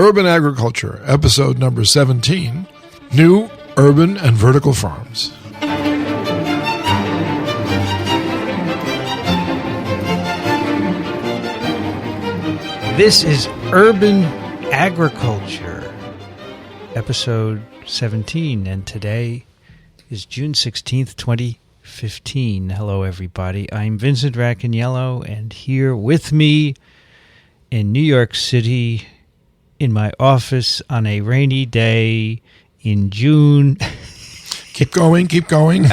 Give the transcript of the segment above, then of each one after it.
Urban Agriculture, episode number 17, New Urban and Vertical Farms. This is Urban Agriculture, episode 17, and today is June 16th, 2015. Hello, everybody. I'm Vincent Racaniello, and here with me in New York City, in my office on a rainy day in June. Keep going, keep going.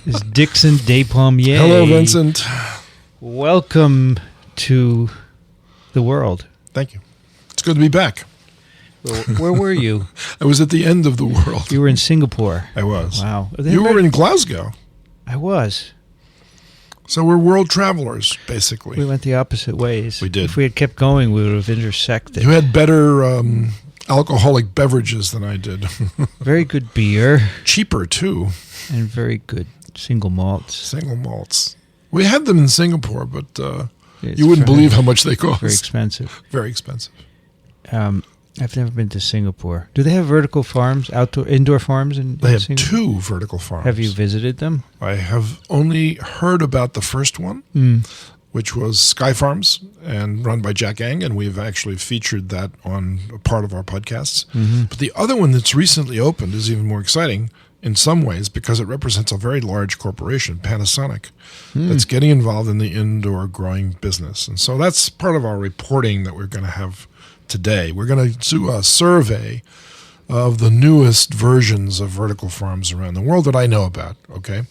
Is Dickson Despommier. Hello, Vincent. Welcome to the world. Thank you. It's good to be back. Where were you? I was at the end of the world. You were in Singapore. I was. Wow. You were in Glasgow. I was. So we're world travelers, basically. We went the opposite ways. We did. If we had kept going, we would have intersected. You had better alcoholic beverages than I did. Very good beer. Cheaper, too. And very good single malts. Single malts. We had them in Singapore, but you wouldn't believe how much they cost. Very expensive. Very expensive. I've never been to Singapore. Do they have vertical farms, indoor farms in They have Singapore? 2 vertical farms. Have you visited them? I have only heard about the first one, which was Sky Farms and run by Jack Ang, and we've actually featured that on a part of our podcasts. Mm-hmm. But the other one that's recently opened is even more exciting in some ways because it represents a very large corporation, Panasonic, that's getting involved in the indoor growing business. And so that's part of our reporting that we're going to have today. We're going to do a survey of the newest versions of vertical farms around the world that I know about, okay?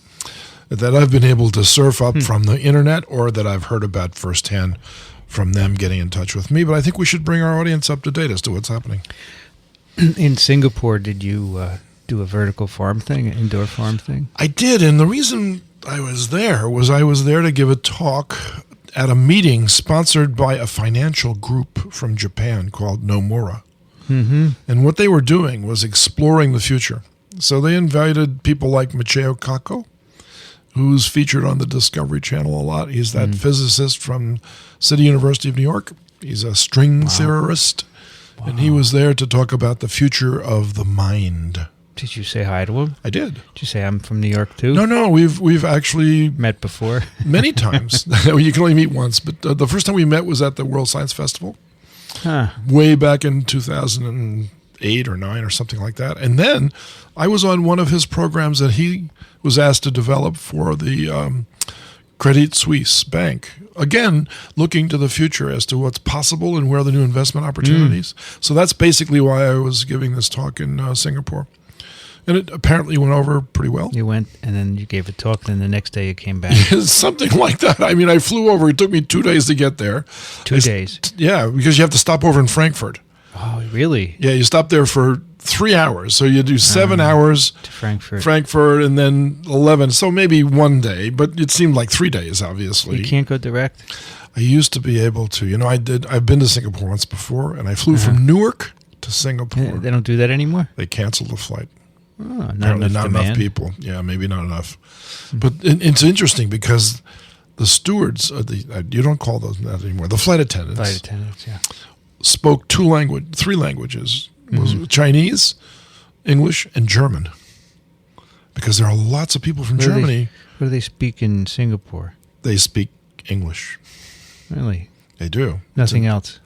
That I've been able to surf up from the internet or that I've heard about firsthand from them getting in touch with me. But I think we should bring our audience up to date as to what's happening. In Singapore, did you do a vertical farm thing, an indoor farm thing? I did, and the reason I was there was I was there to give a talk at a meeting sponsored by a financial group from Japan called Nomura. Mm-hmm. And what they were doing was exploring the future. So they invited people like Michio Kaku, who's featured on the Discovery Channel a lot. He's that physicist from City University of New York. He's a string theorist. Wow. And he was there to talk about the future of the mind. Did you say hi to him? I did. Did you say I'm from New York too? No. We've actually met before many times. You can only meet once, but the first time we met was at the World Science Festival, way back in 2008 or 9 or something like that. And then I was on one of his programs that he was asked to develop for the Credit Suisse Bank. Again, looking to the future as to what's possible and where are the new investment opportunities. So that's basically why I was giving this talk in Singapore. And it apparently went over pretty well. You went, and then you gave a talk, then the next day you came back. Something like that. I mean, I flew over. It took me 2 days to get there. 2 days? Yeah, because you have to stop over in Frankfurt. Oh, really? Yeah, you stop there for 3 hours. So you do 7 hours to Frankfurt, and then 11. So maybe 1 day, but it seemed like 3 days, obviously. You can't go direct? I used to be able to. You know, I've been to Singapore once before, and I flew from Newark to Singapore. Yeah, they don't do that anymore? They canceled the flight. Oh, not enough people. Yeah, maybe not enough. But it's interesting because the stewards, you don't call those that anymore, the flight attendants, yeah, spoke 3 languages, was Chinese, English, and German. Because there are lots of people from Germany. What do they speak in Singapore? They speak English. Really? They do. Nothing else?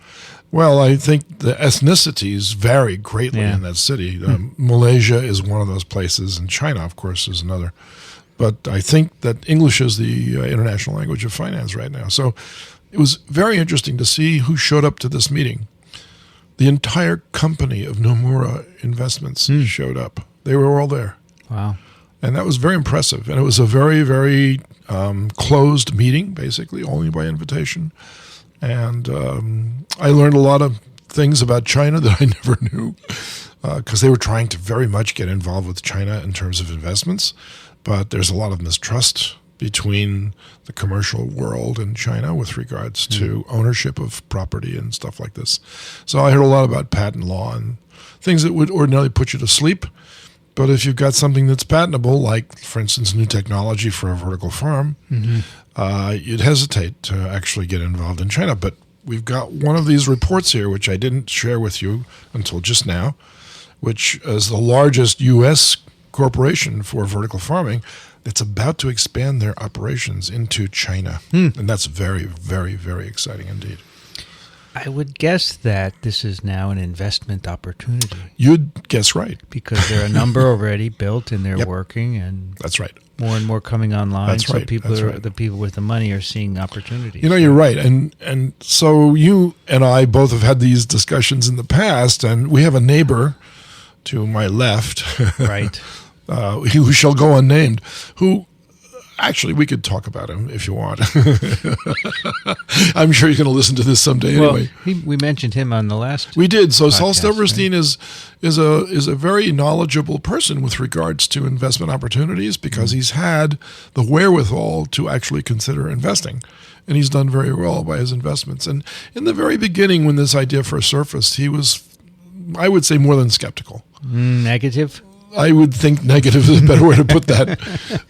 Well, I think the ethnicities vary greatly in that city. Malaysia is one of those places, and China, of course, is another. But I think that English is the international language of finance right now. So it was very interesting to see who showed up to this meeting. The entire company of Nomura Investments showed up. They were all there. Wow. And that was very impressive. And it was a very, very closed meeting, basically, only by invitation. And I learned a lot of things about China that I never knew because they were trying to very much get involved with China in terms of investments. But there's a lot of mistrust between the commercial world and China with regards to ownership of property and stuff like this. So I heard a lot about patent law and things that would ordinarily put you to sleep. But if you've got something that's patentable, like, for instance, new technology for a vertical farm, you'd hesitate to actually get involved in China. But we've got one of these reports here, which I didn't share with you until just now, which is the largest U.S. corporation for vertical farming that's about to expand their operations into China. And that's very, very, very exciting indeed. I would guess that this is now an investment opportunity. You'd guess right. Because there are a number already built and they're working, and that's right. More and more coming online. That's right. So the people with the money are seeing opportunities. You're right. And so you and I both have had these discussions in the past, and we have a neighbor to my left, right, who shall go unnamed, who actually, we could talk about him if you want. I'm sure you're going to listen to this someday anyway. We mentioned him on the last. We did. So podcast, Saul Silverstein is a very knowledgeable person with regards to investment opportunities, because he's had the wherewithal to actually consider investing. And he's done very well by his investments. And in the very beginning, when this idea first surfaced, he was, I would say, more than skeptical. Negative? I would think negative is a better way to put that.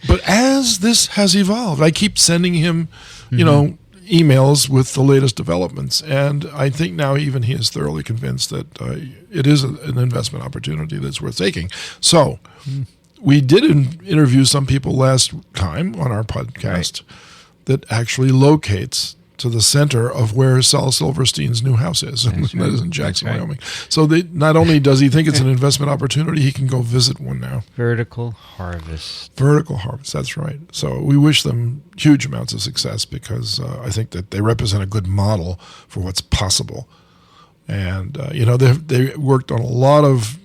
But as this has evolved, I keep sending him, emails with the latest developments. And I think now even he is thoroughly convinced that it is an investment opportunity that's worth taking. So we did interview some people last time on our podcast that actually locates to the center of where Saul Silverstein's new house is. And that is in Jackson, Wyoming. So not only does he think it's an investment opportunity, he can go visit one now. Vertical harvest. Vertical harvest, that's right. So we wish them huge amounts of success, because I think that they represent a good model for what's possible. And, they worked on a lot of,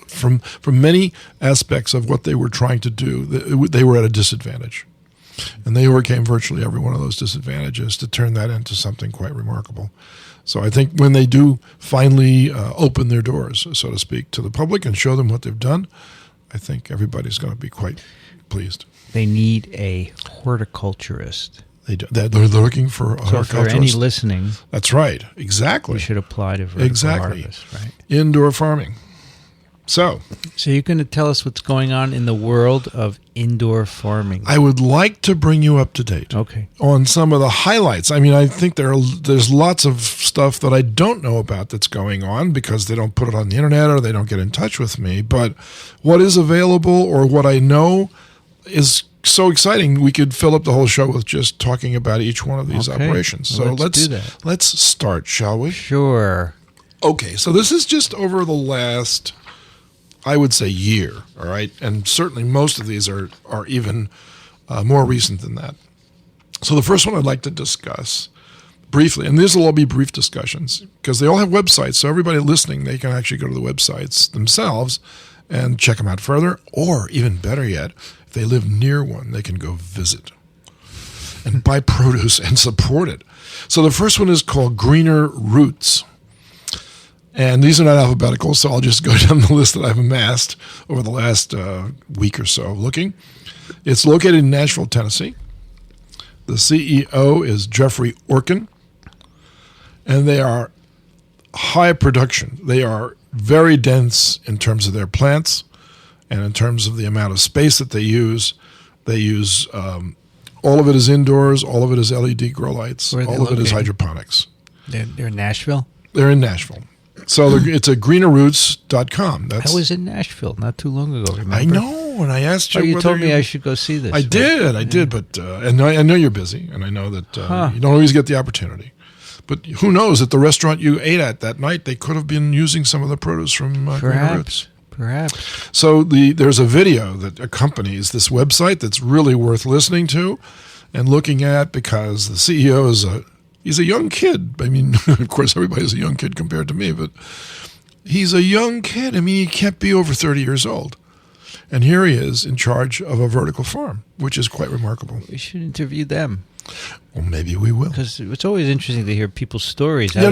from many aspects of what they were trying to do, they were at a disadvantage. And they overcame virtually every one of those disadvantages to turn that into something quite remarkable. So I think when they do finally open their doors, so to speak, to the public and show them what they've done, I think everybody's going to be quite pleased. They need a horticulturist. They're looking for a horticulturist. So for any listening, that's right. Exactly. We should apply to vertical harvest, right? Indoor farming. So you're going to tell us what's going on in the world of indoor farming. I would like to bring you up to date on some of the highlights. I mean, I think there's lots of stuff that I don't know about that's going on, because they don't put it on the internet or they don't get in touch with me. But what is available, or what I know, is so exciting. We could fill up the whole show with just talking about each one of these operations. So let's do that. Let's start, shall we? Sure. Okay, so this is just over the last, I would say, year, all right? And certainly most of these are even more recent than that. So the first one I'd like to discuss briefly, and these will all be brief discussions, because they all have websites, so everybody listening, they can actually go to the websites themselves and check them out further, or even better yet, if they live near one, they can go visit and buy produce and support it. So the first one is called Greener Roots. And these are not alphabetical, so I'll just go down the list that I've amassed over the last week or so looking. It's located in Nashville, Tennessee. The CEO is Jeffrey Orkin, and they are high production. They are very dense in terms of their plants and in terms of the amount of space that they use. They use all of it is indoors, all of it is LED grow lights, all of it is hydroponics. They're in Nashville? They're in Nashville. So it's at greenerroots.com. I was in Nashville not too long ago, remember? I know, and I asked you. You told me I should go see this. I did, but and I know you're busy, and I know that you don't always get the opportunity. But who knows, at the restaurant you ate at that night, they could have been using some of the produce from Greener Roots. Perhaps. So there's a video that accompanies this website that's really worth listening to and looking at, because the CEO is he's a young kid. I mean, of course, everybody's a young kid compared to me, but he's a young kid. I mean, he can't be over 30 years old. And here he is in charge of a vertical farm, which is quite remarkable. We should interview them. Well, maybe we will. Because it's always interesting to hear people's stories. We're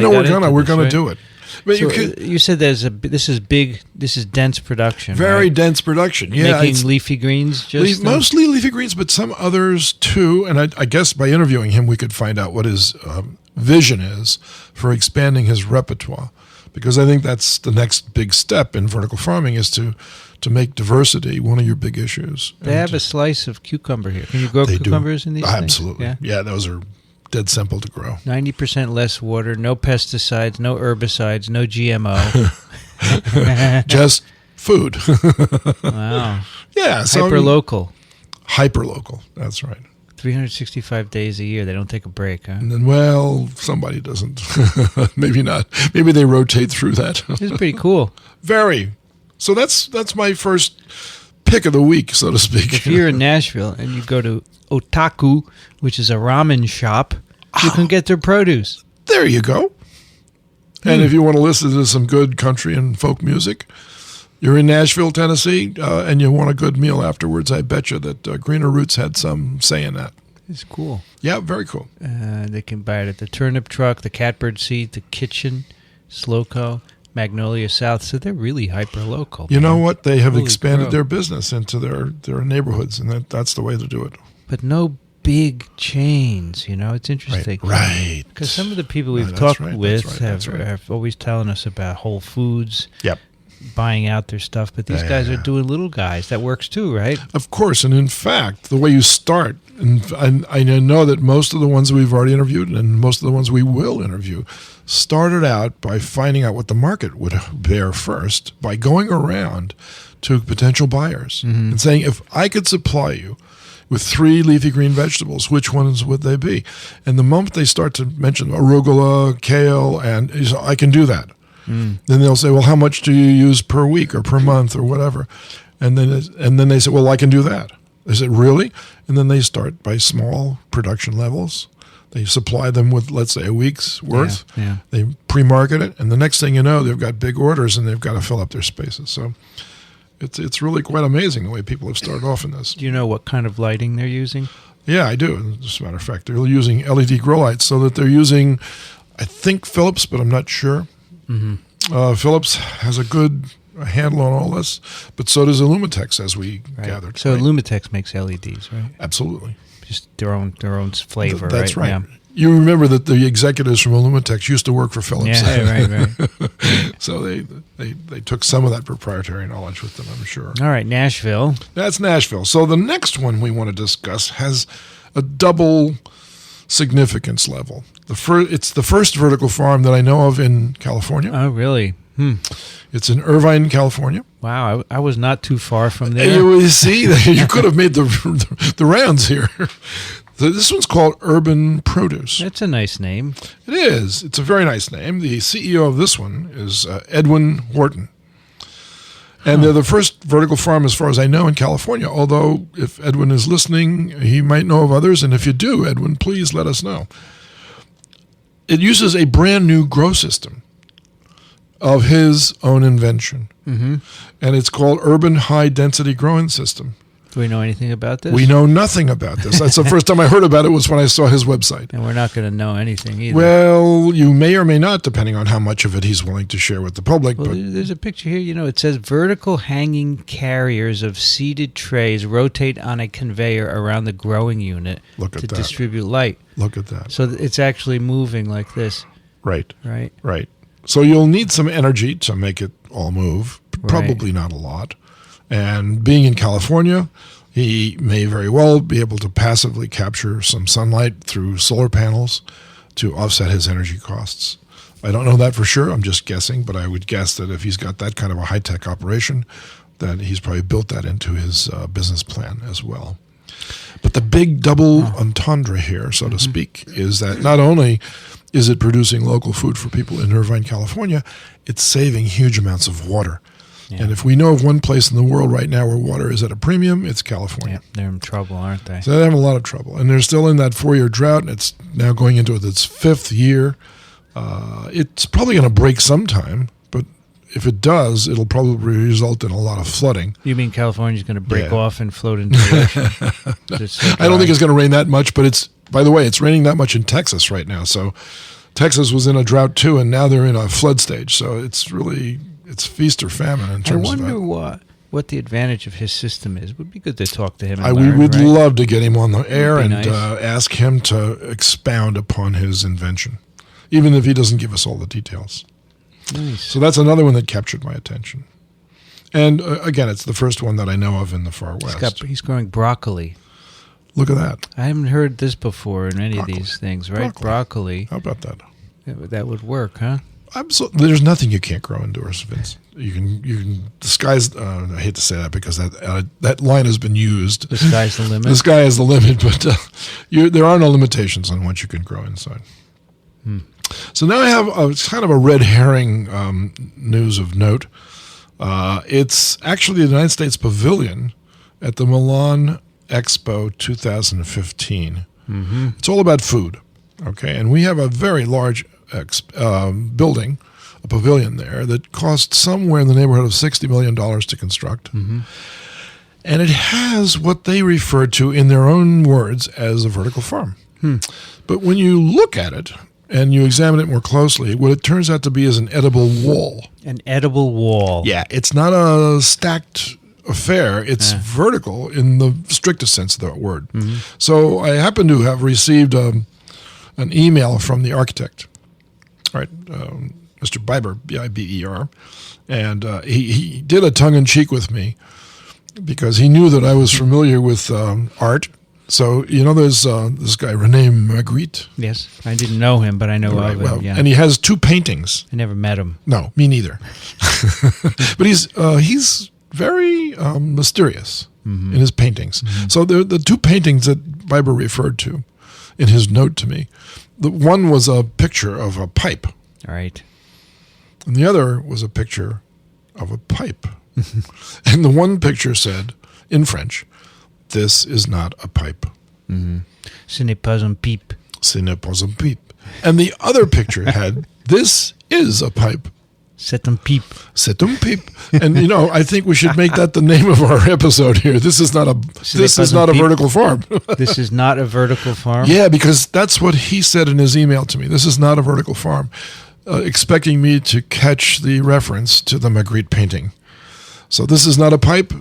gonna do it. But so you said this is dense production. Very dense production. Yeah, making leafy greens. Mostly leafy greens, but some others too. And I guess by interviewing him, we could find out what his vision is for expanding his repertoire. Because I think that's the next big step in vertical farming, is to make diversity one of your big issues. They have a slice of cucumber here. Can you grow cucumbers in these things? Absolutely. Yeah, those are dead simple to grow. 90% less water, no pesticides, no herbicides, no GMO. Just food. Wow. Yeah. So Hyper-local. Hyper-local. That's right. 365 days a year. They don't take a break, huh? And then, well, somebody doesn't. Maybe not. Maybe they rotate through that. This is pretty cool. Very. So that's my first pick of the week, so to speak. If you're in Nashville and you go to Otaku, which is a ramen shop, you can get their produce. There you go. And if you want to listen to some good country and folk music, you're in Nashville, Tennessee, and you want a good meal afterwards, I bet you that Greener Roots had some say in that. It's cool. Yeah, very cool. They can buy it at the Turnip Truck, the Catbird Seat, the Kitchen, Slowco, Magnolia South. So they're really hyper-local. You know what? They have Holy expanded crow. their business into their neighborhoods, and that's the way to do it. But no big chains, It's interesting. Right. Because some of the people we've That's talked right, with that's right. have always telling us about Whole Foods. Yep. Buying out their stuff, but these guys are doing little guys. That works too, right? Of course, and in fact, the way you start, and I know that most of the ones we've already interviewed and most of the ones we will interview started out by finding out what the market would bear first, by going around to potential buyers and saying, if I could supply you with 3 leafy green vegetables, which ones would they be? And the moment they start to mention arugula, kale, and I can do that. Then they'll say, well, how much do you use per week or per month or whatever? And then they say, well, I can do that. They said, really? And then they start by small production levels. They supply them with, let's say, a week's worth. Yeah. They pre-market it, and the next thing you know, they've got big orders and they've got to fill up their spaces. So it's really quite amazing the way people have started off in this. Do you know what kind of lighting they're using? Yeah, I do. As a matter of fact, they're using LED grow lights, so that they're using, I think, Philips, but I'm not sure. Philips has a good handle on all this, but so does Illumitex, as we gathered. So right? Illumitex makes LEDs, right? Absolutely. Just their own flavor, That's right. Yeah. You remember that the executives from Illumitex used to work for Philips. Yeah, right. So they took some of that proprietary knowledge with them, I'm sure. All right, Nashville. That's Nashville. So the next one we want to discuss has a double significance level. It's the first vertical farm that I know of in California. Oh, really? It's in Irvine, California. Wow, I was not too far from there. You see, you could have made the rounds here. So this one's called Urban Produce. That's a nice name. It is. It's a very nice name. The CEO of this one is Edwin Horton. And they're the first vertical farm, as far as I know, in California. Although, if Edwin is listening, he might know of others. And if you do, Edwin, please let us know. It uses a brand new grow system of his own invention. And it's called Urban High Density Growing System. Do we know anything about this? We know nothing about this. That's the first time I heard about it was when I saw his website. And we're not going to know anything either. Well, you may or may not, depending on how much of it he's willing to share with the public. Well, but there's a picture here. It says vertical hanging carriers of seated trays rotate on a conveyor around the growing unit to distribute light. Look at that. So it's actually moving like this. Right. Right. Right. So you'll need some energy to make it all move, probably not a lot. And being in California, he may very well be able to passively capture some sunlight through solar panels to offset his energy costs. I don't know that for sure. I'm just guessing, but I would guess that if he's got that kind of a high-tech operation, that he's probably built that into his business plan as well. But the big double entendre here, so to speak, is that not only is it producing local food for people in Irvine, California, it's saving huge amounts of water. Yeah. And if we know of one place in the world right now where water is at a premium, it's California. Yeah, they're in trouble, aren't they? So they're having a lot of trouble. And they're still in that 4-year drought, and it's now going into its 5th year. It's probably going to break sometime, but if it does, it'll probably result in a lot of flooding. You mean California's going to break off and float into the ocean? I don't think it's going to rain that much, but by the way, it's raining that much in Texas right now. So Texas was in a drought too, and now they're in a flood stage. So it's really... It's feast or famine in terms of that. I wonder what the advantage of his system is. It would be good to talk to him. We would love to get him on the air and ask him to expound upon his invention, even if he doesn't give us all the details. Nice. So that's another one that captured my attention. And again, it's the first one that I know of in the Far West. He's growing broccoli. Look at that. I haven't heard this before in any of these things, right? Broccoli. How about that? That would work, huh? Absolutely. There's nothing you can't grow indoors, Vince. You can. The sky's. I hate to say that because that line has been used. The sky's the limit. The sky is the limit, but there are no limitations on what you can grow inside. So now I have kind of a red herring news of note. It's actually the United States Pavilion at the Milan Expo 2015. It's all about food, okay? And we have a very large building, a pavilion there, that cost somewhere in the neighborhood of $60 million to construct. And it has what they refer to in their own words as a vertical farm. But when you look at it and you examine it more closely, what it turns out to be is an edible wall. An edible wall. Yeah, it's not a stacked affair. It's vertical in the strictest sense of that word. So I happen to have received an email from the architect, right, Mr. Biber, B-I-B-E-R, and he did a tongue-in-cheek with me because he knew that I was familiar with art. So, there's this guy, René Magritte. Yes, I didn't know him, but I know of him. Well, yeah. And he has 2 paintings. I never met him. No, me neither. But he's very mysterious in his paintings. So the 2 paintings that Biber referred to in his note to me, the one was a picture of a pipe. All right. And the other was a picture of a pipe. And the one picture said, in French, "This is not a pipe. Ce n'est pas un pipe. Ce n'est pas un pipe." And the other picture had, "This is a pipe. C'est un pipe. C'est un pipe." And I think we should make that the name of our episode here. This is not a vertical farm. This is not a vertical farm? Yeah, because that's what he said in his email to me. This is not a vertical farm, expecting me to catch the reference to the Magritte painting. So this is not a pipe.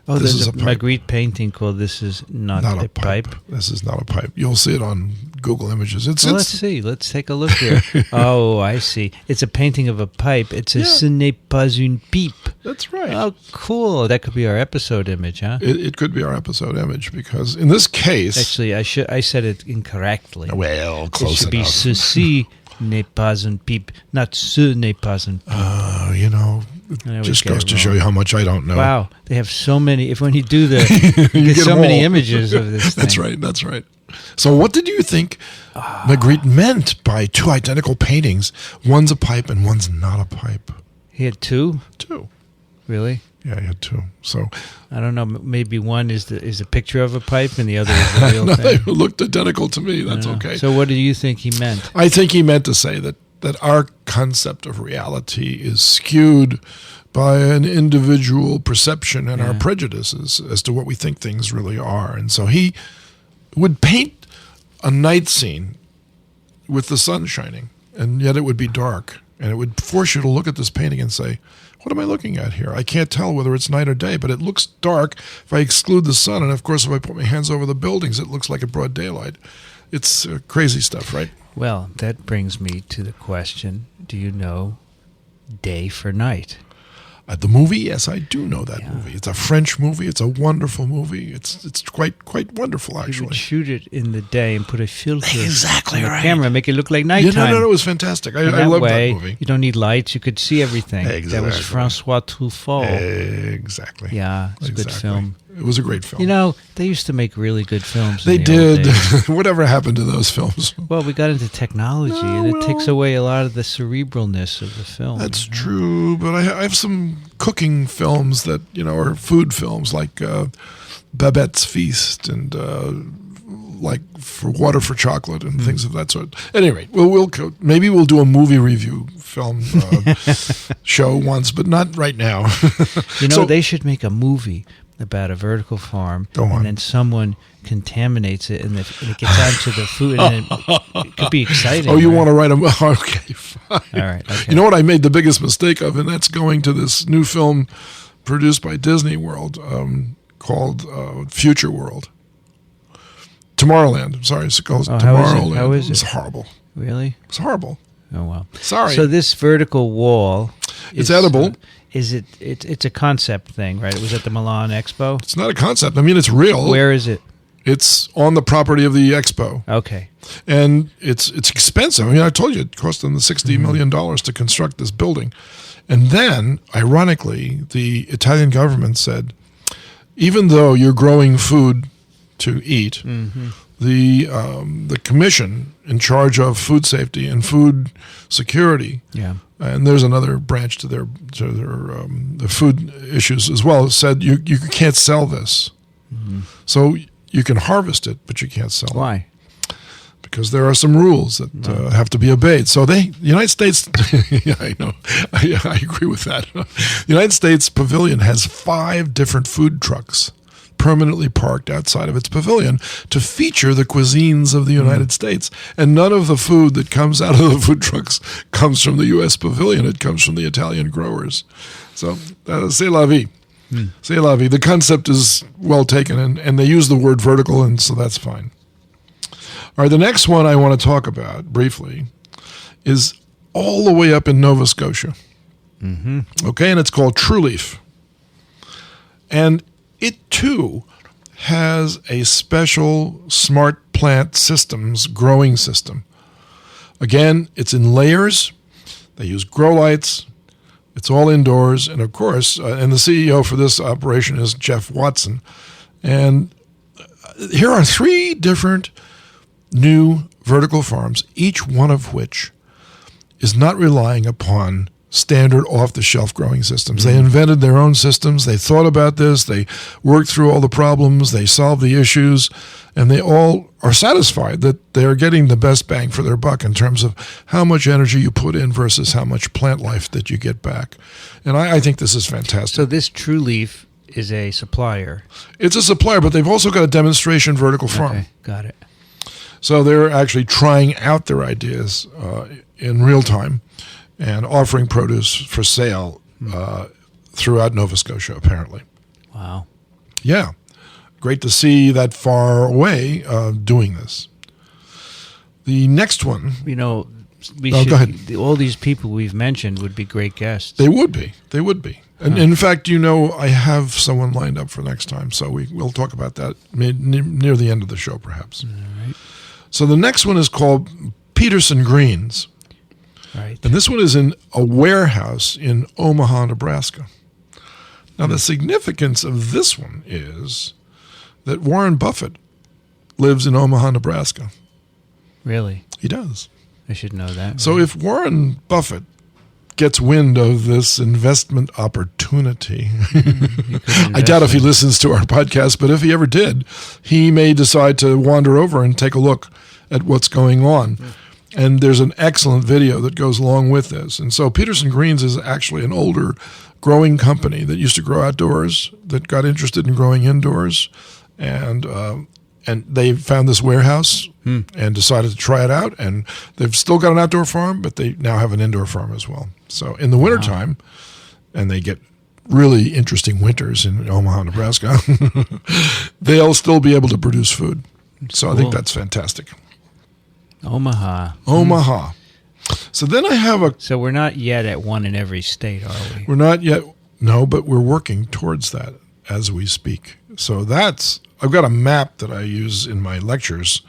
Oh, this there's is a a pipe. Magritte painting called "This is not a pipe." This is not a pipe. You'll see it on Google Images. Let's see. Let's take a look here. Oh, I see. It's a painting of a pipe. It says "Ce n'est pas une pipe." That's right. Oh, cool. That could be our episode image, huh? It could be our episode image because in this case, Actually, I said it incorrectly. well, close It should be enough. "Ceci n'est pas une pipe," not "Ce n'est pas une pipe." It just goes to show you how much I don't know. Wow, they have so many. If when you do the, you You get get so them many all. images of this thing. That's right. So what did you think Magritte meant by 2 identical paintings? One's a pipe and one's not a pipe. He had 2? 2. Really? Yeah, he had 2. So I don't know. Maybe one is a picture of a pipe, and the other is the real no, they thing. looked identical to me. I That's don't know. okay. So what do you think he meant? I think he meant to say that our concept of reality is skewed by an individual perception and our prejudices as to what we think things really are. And so he would paint a night scene with the sun shining, and yet it would be dark. And it would force you to look at this painting and say, what am I looking at here? I can't tell whether it's night or day, but it looks dark if I exclude the sun. And, of course, if I put my hands over the buildings, it looks like a broad daylight. It's crazy stuff, right? Well, that brings me to the question, do you know Day for Night? The movie, yes, I do know that movie. It's a French movie. It's a wonderful movie. It's quite wonderful, You actually. would shoot it in the day and put a filter Exactly on the right. camera, make it look like Yeah, nighttime. no, it was fantastic. I that love way, that movie. you don't need lights. You could see everything. That was Exactly. Francois Truffaut. Exactly. Yeah, it's a good film. It was a great film. They used to make really good films. They in the old did. days. Whatever happened to those films? Well, we got into technology, No, and it takes well- away a lot of the cerebralness of the film. That's true, but I have some cooking films that, are food films like Babette's Feast and like for Water for Chocolate and things of that sort. At any rate, maybe we'll do a movie review film show once, but not right now. So- they should make a movie about a vertical farm, Go on. and then someone contaminates it, and it gets onto the food, and it could be exciting. Oh, you right? want to write a... Okay, fine. All right, okay. You know what I made the biggest mistake of, and that's going to this new film produced by Disney World called Future World. Tomorrowland. I'm sorry, it's called Tomorrowland. How is it? It's horrible. Really? It's horrible. Oh, wow. Sorry. So this vertical wall... It's edible. Is it? It's a concept thing, right? It was at the Milan Expo. It's not a concept. I mean, it's real. Where is it? It's on the property of the expo. Okay. And it's expensive. I mean, I told you it cost them the $60 million to construct this building. And then, ironically, the Italian government said, even though you're growing food to eat, the commission in charge of food safety and food security, and there's another branch to their the food issues as well, said you can't sell this. So you can harvest it, but you can't sell it. Why? Because there are some rules that have to be obeyed. So the United States, yeah, I know, I agree with that. The United States Pavilion has 5 different food trucks permanently parked outside of its pavilion to feature the cuisines of the United States. And none of the food that comes out of the food trucks comes from the U.S. Pavilion. It comes from the Italian growers. So, c'est la vie. C'est la vie. The concept is well taken, and they use the word vertical, and so that's fine. All right, the next one I want to talk about briefly is all the way up in Nova Scotia. Okay, and it's called True Leaf. And it, too, has a special smart plant systems growing system. Again, it's in layers. They use grow lights. It's all indoors. And, of course, and the CEO for this operation is Jeff Watson. And here are 3 different new vertical farms, each one of which is not relying upon standard off-the-shelf growing systems. They invented their own systems. They thought about this. They worked through all the problems. They solved the issues. And they all are satisfied that they're getting the best bang for their buck in terms of how much energy you put in versus how much plant life that you get back. And I think this is fantastic. So this True Leaf is a supplier. It's a supplier, but they've also got a demonstration vertical farm. Okay, got it. So they're actually trying out their ideas in real time and offering produce for sale throughout Nova Scotia, apparently. Wow. Yeah. Great to see that far away doing this. The next one. You know, go ahead. All these people we've mentioned would be great guests. They would be. They would be. And in fact, I have someone lined up for next time, so we'll talk about that near the end of the show, perhaps. All right. So the next one is called Peterson Greens. Right. And this one is in a warehouse in Omaha, Nebraska. Now, the significance of this one is that Warren Buffett lives in Omaha, Nebraska. Really? He does. I should know that. So if Warren Buffett gets wind of this investment opportunity, I doubt if he listens to our podcast, but if he ever did, he may decide to wander over and take a look at what's going on. And there's an excellent video that goes along with this. And so Peterson Greens is actually an older growing company that used to grow outdoors, that got interested in growing indoors, and they found this warehouse and decided to try it out. And they've still got an outdoor farm, but they now have an indoor farm as well. So in the wintertime, and they get really interesting winters in Omaha, Nebraska, they'll still be able to produce food. So I think that's fantastic. Omaha. So then I have So we're not yet at one in every state, are we? We're not yet. No, but we're working towards that as we speak. So I've got a map that I use in my lectures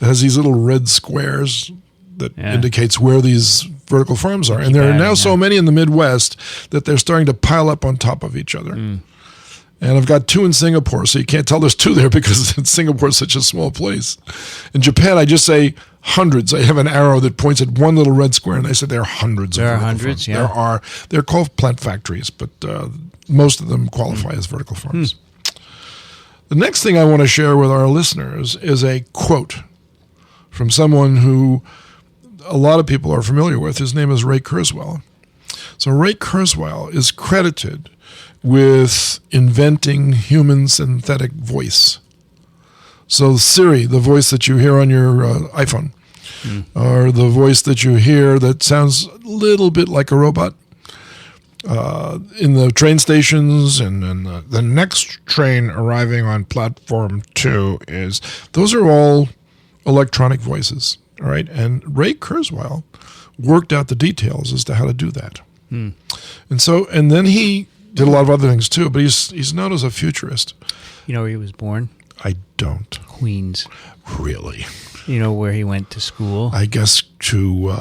that has these little red squares that indicates where these vertical farms are. And there are now so many in the Midwest that they're starting to pile up on top of each other. And I've got 2 in Singapore, so you can't tell there's 2 there because Singapore is such a small place. In Japan, I just say hundreds. I have an arrow that points at one little red square, and I said there are hundreds of vertical farms. Yeah. They're called plant factories, but most of them qualify as vertical farms. The next thing I want to share with our listeners is a quote from someone who a lot of people are familiar with. His name is Ray Kurzweil. So Ray Kurzweil is credited with inventing human synthetic voice. So Siri, the voice that you hear on your iPhone, or the voice that you hear that sounds a little bit like a robot, in the train stations and the next train arriving on platform 2 those are all electronic voices, all right? And Ray Kurzweil worked out the details as to how to do that. And then he did a lot of other things too, but he's known as a futurist. You know where he was born? I don't. Queens. Really? You know where he went to school? I guess to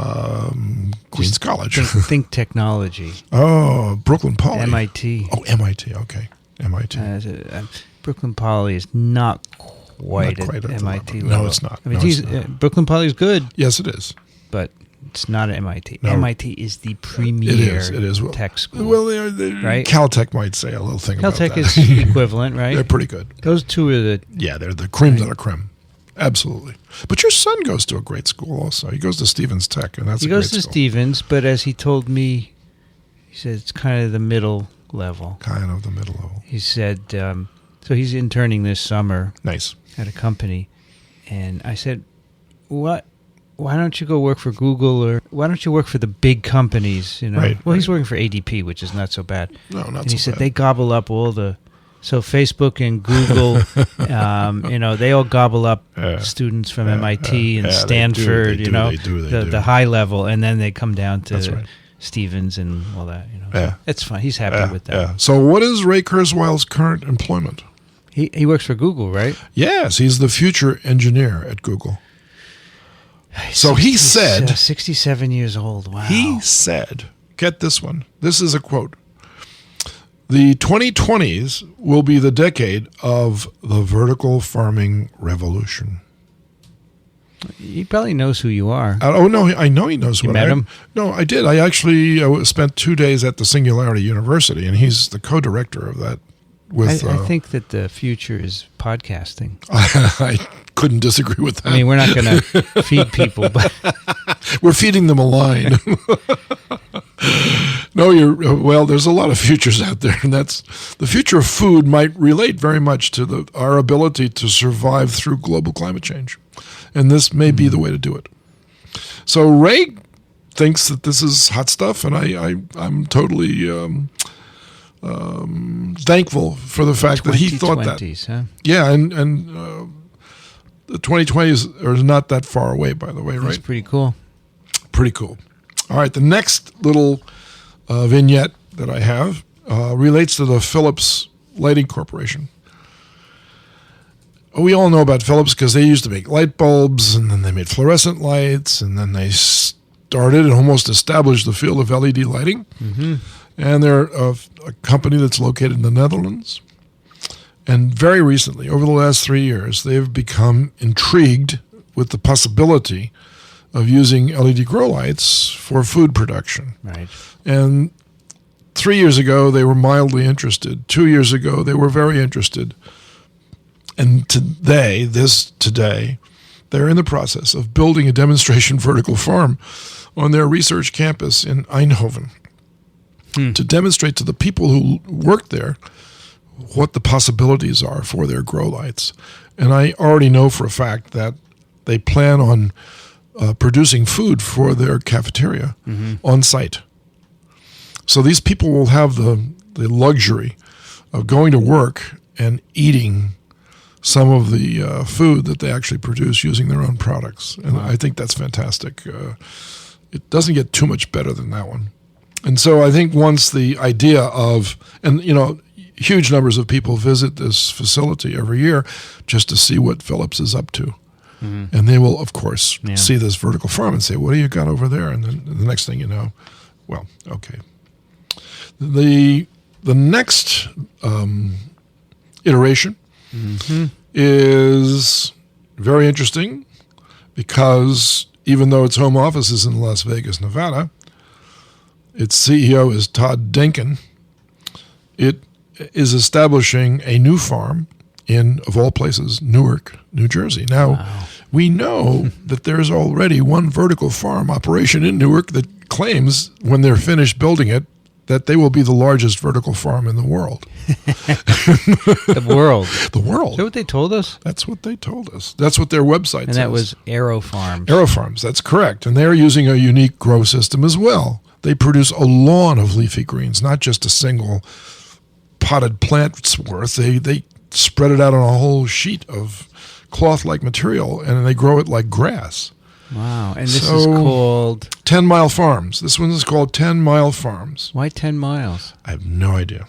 Queens College. Think technology. Oh, Brooklyn Poly. MIT. Oh, MIT. Okay, MIT. Brooklyn Poly is not quite at MIT level. No, it's not. Brooklyn Poly is good. Yes, it is. But it's not at MIT. No. MIT is the premier it is. tech school. Well, right? Caltech might say a little thing about that. Caltech is equivalent, right? They're pretty good. Those two are the... Yeah, they're the creme de la creme. Absolutely. But your son goes to a great school also. He goes to Stevens Tech, and that's a great school. He goes to Stevens, but as he told me, he said it's kind of the middle level. Kind of the middle level. He said, so he's interning this summer. Nice. At a company. And I said, why don't you go work for Google, or why don't you work for the big companies? You know, right, well, he's working for ADP, which is not so bad. No, not so bad. And he said they gobble up all the, so Facebook and Google, they all gobble up students from MIT and Stanford. They do. The high level, and then they come down to Stevens and all that. It's fine. He's happy with that. Yeah. So, what is Ray Kurzweil's current employment? He works for Google, right? Yes, he's the future engineer at Google. So he said... 67 years old, wow. He said, get this one. This is a quote. The 2020s will be the decade of the vertical farming revolution. He probably knows who you are. No, I know he knows who I am. You met him? No, I did. I actually spent 2 days at the Singularity University, and he's the co-director of that. I think that the future is podcasting. I couldn't disagree with that. I mean, we're not going to feed people, but we're feeding them a line. No, there's a lot of futures out there, and that's the future of food might relate very much to our ability to survive through global climate change, and this may be the way to do it. So Ray thinks that this is hot stuff, and I'm totally thankful for the fact that he thought that. Huh? Yeah, and the 2020s are not that far away, by the way, right? That's pretty cool. Pretty cool. All right, the next little vignette that I have relates to the Philips Lighting Corporation. We all know about Philips because they used to make light bulbs, and then they made fluorescent lights, and then they started and almost established the field of LED lighting. Mm-hmm. And they're a company that's located in the Netherlands. And very recently, over the last 3 years, they've become intrigued with the possibility of using LED grow lights for food production. Right. And 3 years ago, they were mildly interested. 2 years ago, they were very interested. And today, they're in the process of building a demonstration vertical farm on their research campus in Eindhoven to demonstrate to the people who work there what the possibilities are for their grow lights. And I already know for a fact that they plan on producing food for their cafeteria on site. So these people will have the luxury of going to work and eating some of the food that they actually produce using their own products. And I think that's fantastic. It doesn't get too much better than that one. And so I think once the idea of, and huge numbers of people visit this facility every year just to see what Philips is up to. Mm-hmm. And they will, of course, see this vertical farm and say, what do you got over there? And then the next thing you know, well, okay. The next iteration is very interesting because even though its home office is in Las Vegas, Nevada, its CEO is Todd Denkin. It is establishing a new farm in, of all places, Newark, New Jersey. Now, we know that there's already one vertical farm operation in Newark that claims, when they're finished building it, that they will be the largest vertical farm in the world. The world. The world. Is that what they told us? That's what they told us. That's what their website says. And that was Aerofarms. Aerofarms, that's correct. And they're using a unique grow system as well. They produce a lawn of leafy greens, not just a single potted plant's worth. They spread it out on a whole sheet of cloth-like material, and they grow it like grass. Wow. And this is called? 10 Mile Farms. This one is called 10 Mile Farms. Why 10 miles? I have no idea.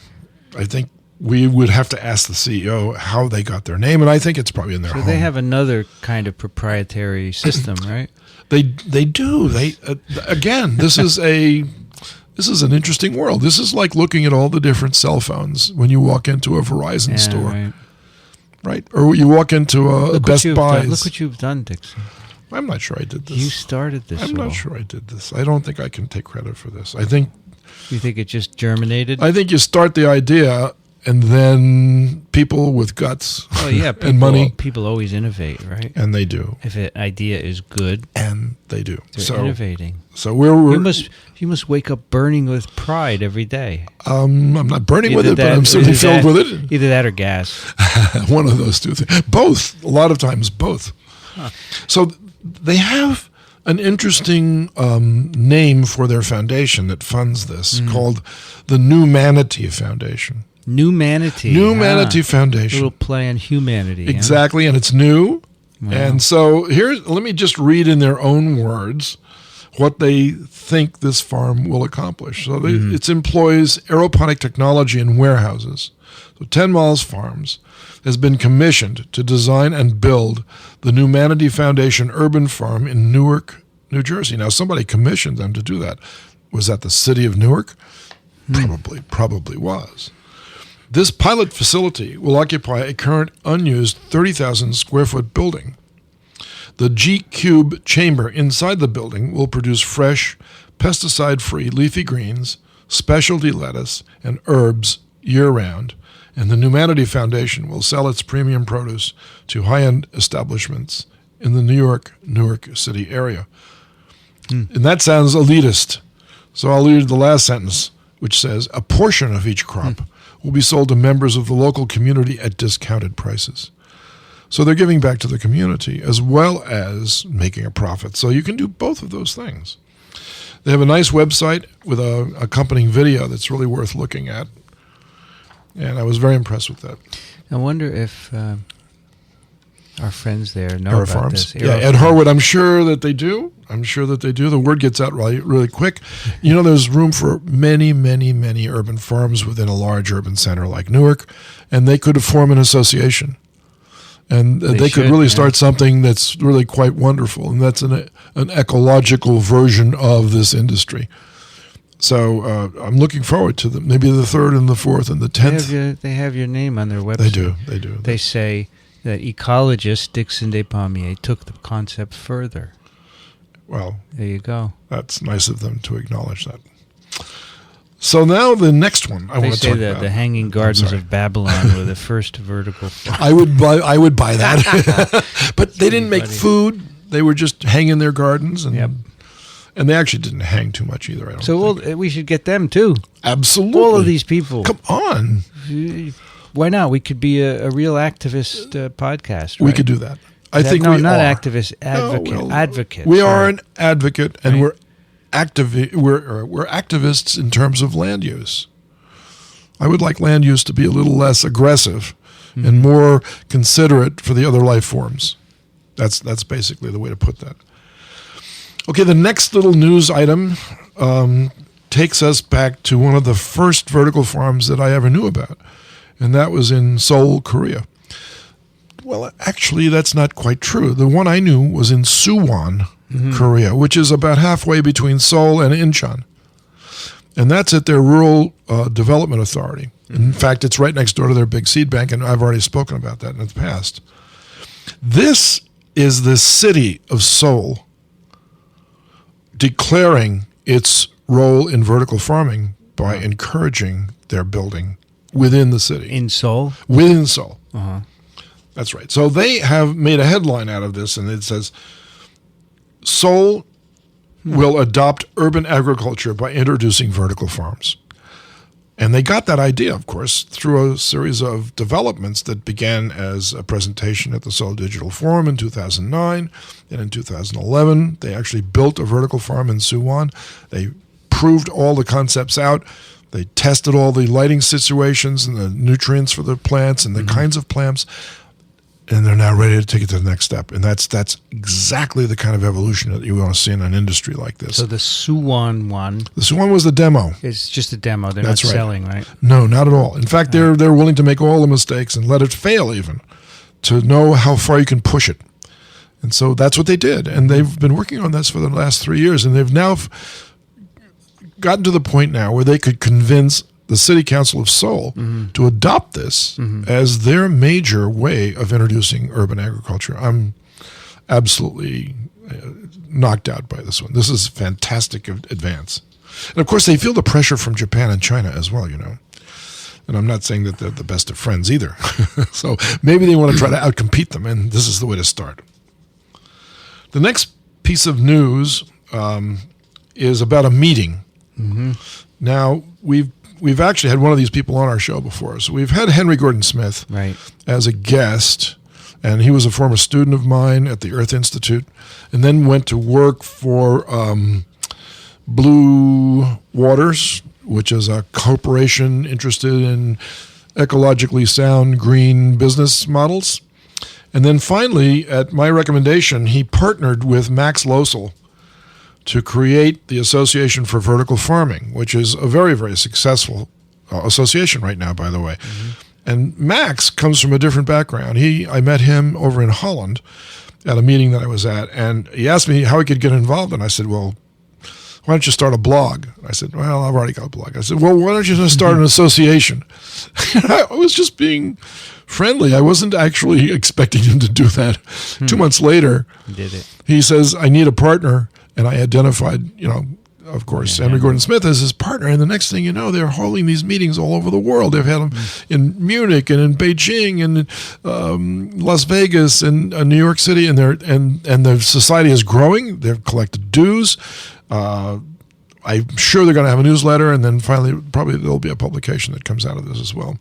I think we would have to ask the CEO how they got their name, and I think it's probably in their home. So they have another kind of proprietary system, right? They do. They again, this is an interesting world. This is like looking at all the different cell phones when you walk into a Verizon store, right? Or you walk into a Best Buy. Look what you've done, Dickson. I'm not sure I did this. You started this. I'm not sure I did this. I don't think I can take credit for this. I think. You think it just germinated? I think you start the idea, and then people with guts and money. People always innovate, right? And they do. If an idea is good. And they do. They're innovating. So we're you must wake up burning with pride every day. I'm not burning with it, but I'm certainly filled with it. Either that or gas. One of those two things. Both. A lot of times, both. Huh. So they have an interesting name for their foundation that funds this called the New Manatee Foundation. New Manatee. New Manatee Foundation. A little play on humanity. Exactly, and it's new. Wow. And so let me just read in their own words what they think this farm will accomplish. So it employs Aeroponic Technology in warehouses. So 10 Miles Farms has been commissioned to design and build the New Manatee Foundation urban farm in Newark, New Jersey. Now, somebody commissioned them to do that. Was that the city of Newark? Probably was. This pilot facility will occupy a current unused 30,000 square foot building. The G-Cube chamber inside the building will produce fresh, pesticide-free leafy greens, specialty lettuce, and herbs year-round, and the New Manatee Foundation will sell its premium produce to high-end establishments in the Newark City area. And that sounds elitist. So I'll read the last sentence, which says, a portion of each crop will be sold to members of the local community at discounted prices. So they're giving back to the community as well as making a profit. So you can do both of those things. They have a nice website with an accompanying video that's really worth looking at. And I was very impressed with that. I wonder if our friends there know about Farms. this. Ed Harwood, I'm sure that they do. The word gets out really quick. You know, there's room for many, many, many urban farms within a large urban center like Newark, and they could form an association. And they could really start something that's really quite wonderful, and that's an ecological version of this industry. So I'm looking forward to them. Maybe the 3rd and the 4th and the 10th. They have your name on their website. They do. They say that ecologist Dickson Despommier took the concept further. Well, there you go. That's nice of them to acknowledge that. So now the next one I want to talk about. They say the Hanging Gardens of Babylon were the first vertical farm. I would buy that. But they didn't make food. They were just hanging their gardens. And they actually didn't hang too much either, I don't think. We should get them too. Absolutely. All of these people. Come on. Why not? We could be a real activist podcast, right? We could do that. Advocate. We are an advocate, and we're activists in terms of land use. I would like land use to be a little less aggressive and more considerate for the other life forms. That's basically the way to put that. Okay, the next little news item takes us back to one of the first vertical farms that I ever knew about, and that was in Seoul, Korea. Well, actually, that's not quite true. The one I knew was in Suwon, Korea, which is about halfway between Seoul and Incheon. And that's at their Rural Development Authority. In fact, it's right next door to their big seed bank, and I've already spoken about that in the past. This is the city of Seoul declaring its role in vertical farming by encouraging their building within the city. In Seoul? Within Seoul. Uh-huh. That's right. So they have made a headline out of this, and it says, Seoul will adopt urban agriculture by introducing vertical farms. And they got that idea, of course, through a series of developments that began as a presentation at the Seoul Digital Forum in 2009. And in 2011, they actually built a vertical farm in Suwon. They proved all the concepts out. They tested all the lighting situations and the nutrients for the plants and the kinds of plants. and they're now ready to take it to the next step. And that's exactly the kind of evolution that you want to see in an industry like this. So the Suwon one. The Suwon was the demo. It's just a demo. They're That's not right. selling, right? No, not at all. In fact, they're willing to make all the mistakes and let it fail even to know how far you can push it. And so that's what they did. And they've been working on this for the last 3 years. And they've now gotten to the point now where they could convince the City Council of Seoul to adopt this as their major way of introducing urban agriculture. I'm absolutely knocked out by this one. This is a fantastic advance. And of course, they feel the pressure from Japan and China as well, you know. And I'm not saying that they're the best of friends either. So maybe they want to try to outcompete them, and this is the way to start. The next piece of news is about a meeting. Now, we've actually had one of these people on our show before. So we've had Henry Gordon Smith as a guest, and he was a former student of mine at the Earth Institute, and then went to work for Blue Waters, which is a corporation interested in ecologically sound green business models. And then finally, at my recommendation, he partnered with Max Losel to create the Association for Vertical Farming, which is a very, very successful association right now, by the way. And Max comes from a different background. I met him over in Holland at a meeting that I was at, and he asked me how he could get involved, and I said, well, why don't you start a blog? I said, well, I've already got a blog. I said, well, why don't you just start an association? I was just being friendly. I wasn't actually expecting him to do that. 2 months later, he says, I need a partner. And I identified, of course, Henry Gordon Smith as his partner. And the next thing you know, they're holding these meetings all over the world. They've had them in Munich and in Beijing and in Las Vegas and New York City. And the society is growing. They've collected dues. I'm sure they're going to have a newsletter, and then finally, probably there'll be a publication that comes out of this as well.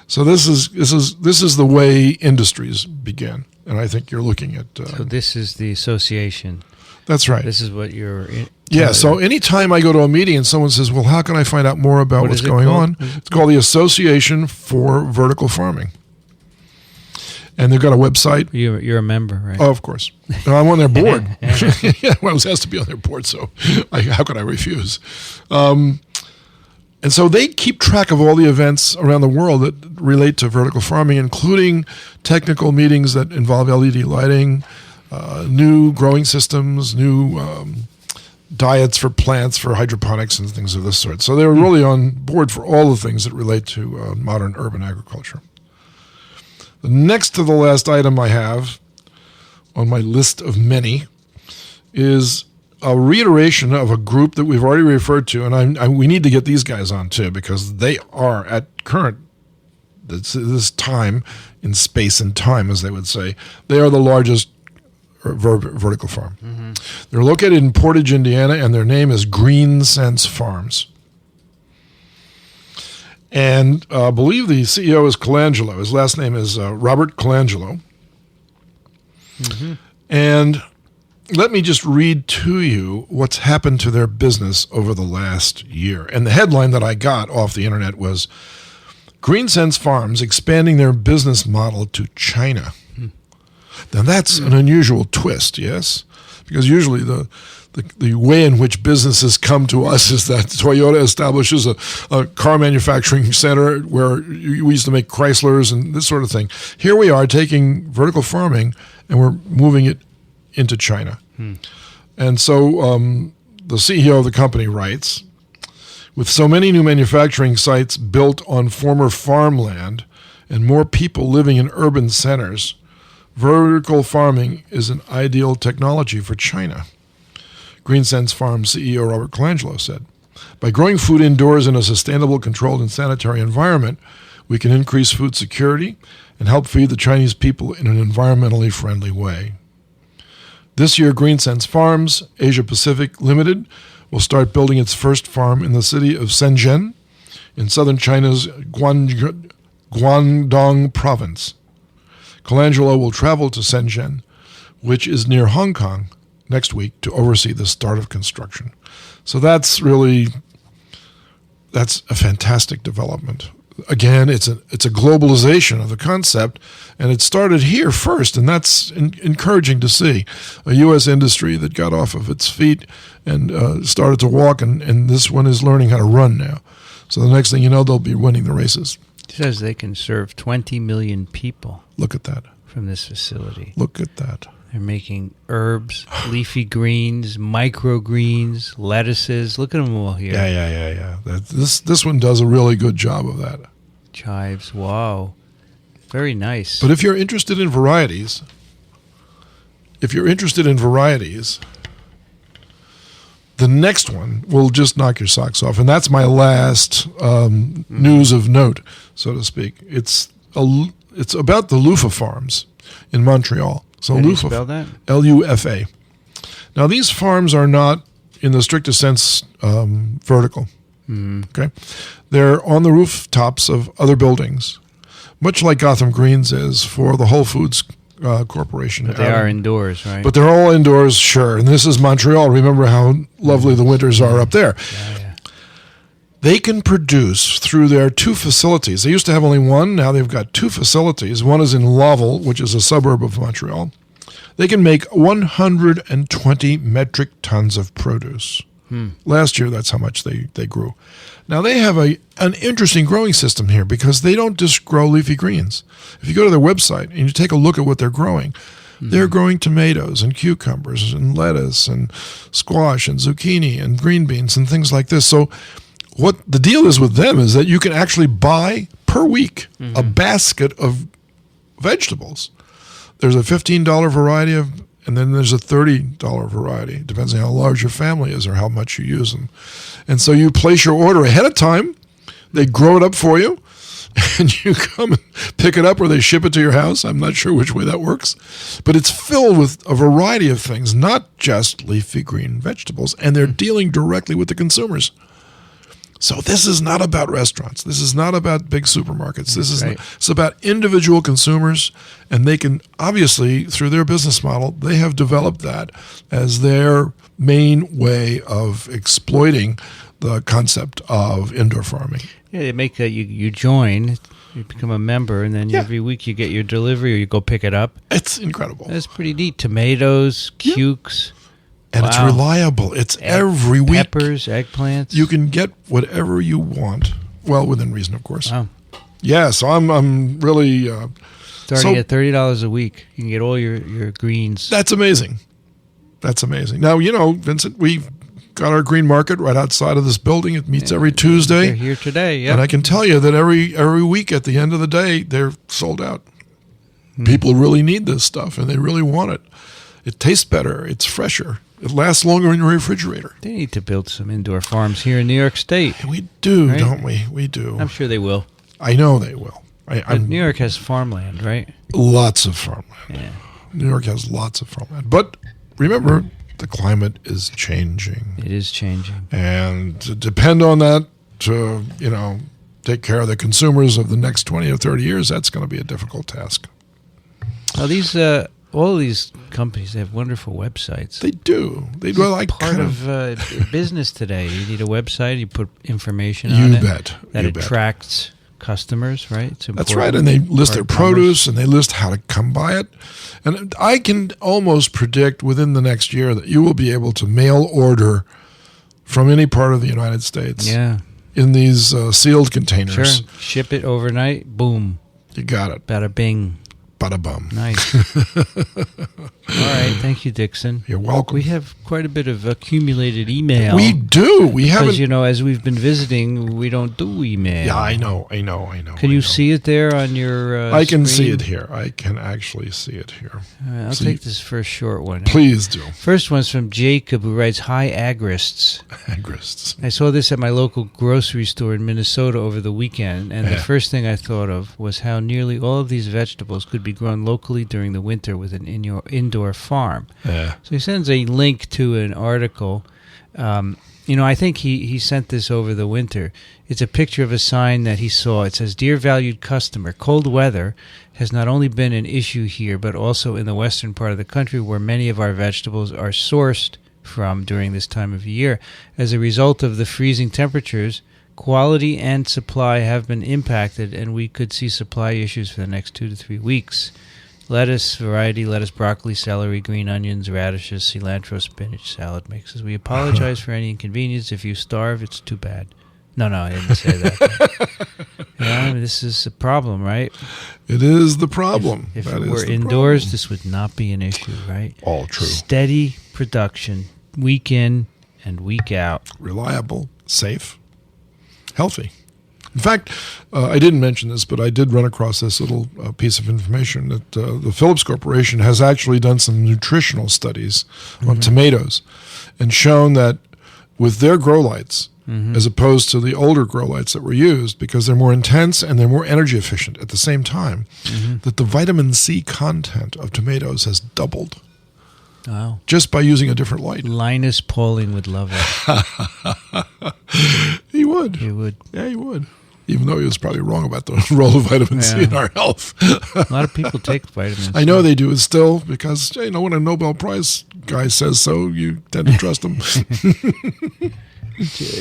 So this is the way industries begin, and I think you're looking at. So this is the association. That's right. This is what you're. Yeah. So anytime I go to a meeting and someone says, "Well, how can I find out more about what's going on?" It's called the Association for Vertical Farming. And they've got a website. You're a member, right? Oh, of course. I'm on their board. Yeah, well, I was asked to be on their board, so how could I refuse? And so they keep track of all the events around the world that relate to vertical farming, including technical meetings that involve LED lighting, new growing systems, new diets for plants, for hydroponics and things of this sort. So they're really on board for all the things that relate to modern urban agriculture. The next to the last item I have on my list of many is a reiteration of a group that we've already referred to, and we need to get these guys on too, because they are at this time in space and time, as they would say, they are the largest vertical farm. They're located in Portage, Indiana, and their name is Green Sense Farms. And I believe the CEO is Colangelo. His last name is Robert Colangelo. And let me just read to you what's happened to their business over the last year. And the headline that I got off the internet was, Green Sense Farms expanding their business model to China. Now that's an unusual twist, yes? Because usually the way in which businesses come to us is that Toyota establishes a car manufacturing center where we used to make Chryslers and this sort of thing. Here we are taking vertical farming and we're moving it into China. And so the CEO of the company writes, with so many new manufacturing sites built on former farmland and more people living in urban centers, vertical farming is an ideal technology for China. Green Sense Farm CEO Robert Colangelo said, by growing food indoors in a sustainable, controlled, and sanitary environment, we can increase food security and help feed the Chinese people in an environmentally friendly way. This year, Green Sense Farms Asia Pacific Limited will start building its first farm in the city of Shenzhen in southern China's Guangdong province. Colangelo will travel to Shenzhen, which is near Hong Kong, next week to oversee the start of construction. So that's a fantastic development. again, it's a globalization of the concept, and it started here first, and that's encouraging to see. A U.S. industry that got off of its feet and started to walk, and this one is learning how to run now. So the next thing you know, they'll be winning the races. It says they can serve 20 million people. Look at that. From this facility. Look at that. They're making herbs, leafy greens, microgreens, lettuces. Look at them all here. Yeah. This one does a really good job of that. Chives. Wow. Very nice. But if you're interested in varieties, the next one will just knock your socks off. And that's my last news of note, so to speak. It's about the Lufa farms in Montreal. So How do you Lufa, spell that? Lufa. Now, these farms are not, in the strictest sense, vertical. Okay, they're on the rooftops of other buildings, much like Gotham Greens is for the Whole Foods Corporation. But they are indoors, right? But they're all indoors, sure. And this is Montreal. Remember how lovely the winters are up there. Yeah. They can produce through their two facilities. They used to have only one. Now they've got two facilities. One is in Laval, which is a suburb of Montreal. They can make 120 metric tons of produce. Last year, that's how much they grew. Now, they have an interesting growing system here because they don't just grow leafy greens. If you go to their website and you take a look at what they're growing, they're growing tomatoes and cucumbers and lettuce and squash and zucchini and green beans and things like this. So what the deal is with them is that you can actually buy per week a basket of vegetables. There's a $15 variety and then there's a $30 variety. It depends on how large your family is or how much you use them. And so you place your order ahead of time. They grow it up for you, and you come and pick it up or they ship it to your house. I'm not sure which way that works. But it's filled with a variety of things, not just leafy green vegetables, and they're dealing directly with the consumers. So this is not about restaurants. This is not about big supermarkets. This is it's about individual consumers, and they can obviously, through their business model, they have developed that as their main way of exploiting the concept of indoor farming. Yeah, they make you join, you become a member, and then every week you get your delivery or you go pick it up. It's incredible. That's pretty neat. Tomatoes, cukes. And it's reliable. It's every week. Peppers, eggplants. You can get whatever you want. Well, within reason, of course. Wow. Yeah, so I'm really... starting at $30 a week, you can get all your greens. That's amazing. That's amazing. Now, Vincent, we've got our green market right outside of this building. It meets every Tuesday. They're here today, yeah. And I can tell you that every week at the end of the day, they're sold out. People really need this stuff, and they really want it. It tastes better. It's fresher. It lasts longer in your refrigerator. They need to build some indoor farms here in New York State. We do, right? Don't we? We do. I'm sure they will. I know they will. New York has farmland, right? Lots of farmland. Yeah. New York has lots of farmland. But remember, the climate is changing. It is changing. And to depend on that to, take care of the consumers of the next 20 or 30 years, that's going to be a difficult task. Well, all these companies, they have wonderful websites. They do. They do like part of business today. You need a website. You put information on it. You bet. That attracts customers, right? That's right. And they list their produce and they list how to come by it. And I can almost predict within the next year that you will be able to mail order from any part of the United States. Yeah. In these sealed containers. Sure. Ship it overnight. Boom. You got it. Bada bing. Bada bum. Nice. All right. Thank you, Dickson. You're welcome. We have quite a bit of accumulated email. We do. We haven't. Because, as we've been visiting, we don't do email. Yeah, I know. Can you see it there on your I can screen? see it here. I can actually see it here. I'll take this first short one. Please do. First one's from Jacob, who writes, "Hi, Agrists. Agrists. I saw this at my local grocery store in Minnesota over the weekend, and the first thing I thought of was how nearly all of these vegetables could be grown locally during the winter with an indoor farm." Yeah. So he sends a link to an article. I think he sent this over the winter. It's a picture of a sign that he saw. It says, "Dear valued customer, cold weather has not only been an issue here, but also in the western part of the country where many of our vegetables are sourced from during this time of year. As a result of the freezing temperatures, Quality and supply have been impacted, and we could see supply issues for the next 2 to 3 weeks. Lettuce, variety, lettuce, broccoli, celery, green onions, radishes, cilantro, spinach, salad mixes. We apologize for any inconvenience. If you starve, it's too bad. No, I didn't say that. This is a problem, right? It is the problem. If it were indoors, this would not be an issue, right? All true. Steady production, week in and week out. Reliable, safe, healthy. In fact, I didn't mention this, but I did run across this little piece of information that the Phillips Corporation has actually done some nutritional studies on tomatoes and shown that with their grow lights, as opposed to the older grow lights that were used, because they're more intense and they're more energy efficient at the same time, that the vitamin C content of tomatoes has doubled. Wow. Just by using a different light. Linus Pauling would love it. He would. He would. Yeah, he would. Even though he was probably wrong about the role of vitamin C in our health. A lot of people take vitamin C. I know they do still, because when a Nobel Prize guy says so, you tend to trust him.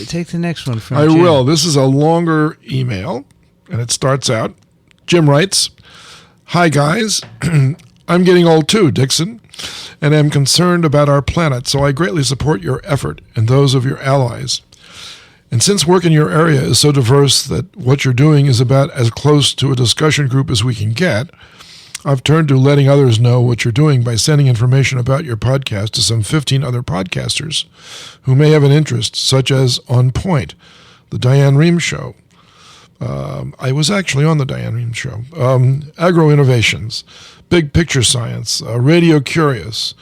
Take the next one from I Jim. will. This is a longer email, and it starts out. Jim writes, "Hi, guys. I'm getting old too, Dickson, and am concerned about our planet, so I greatly support your effort and those of your allies. And since work in your area is so diverse that what you're doing is about as close to a discussion group as we can get, I've turned to letting others know what you're doing by sending information about your podcast to some 15 other podcasters who may have an interest, such as On Point, the Diane Rehm Show. I was actually on the Diane Rehm Show. Agro Innovations, Big Picture Science, Radio Curious,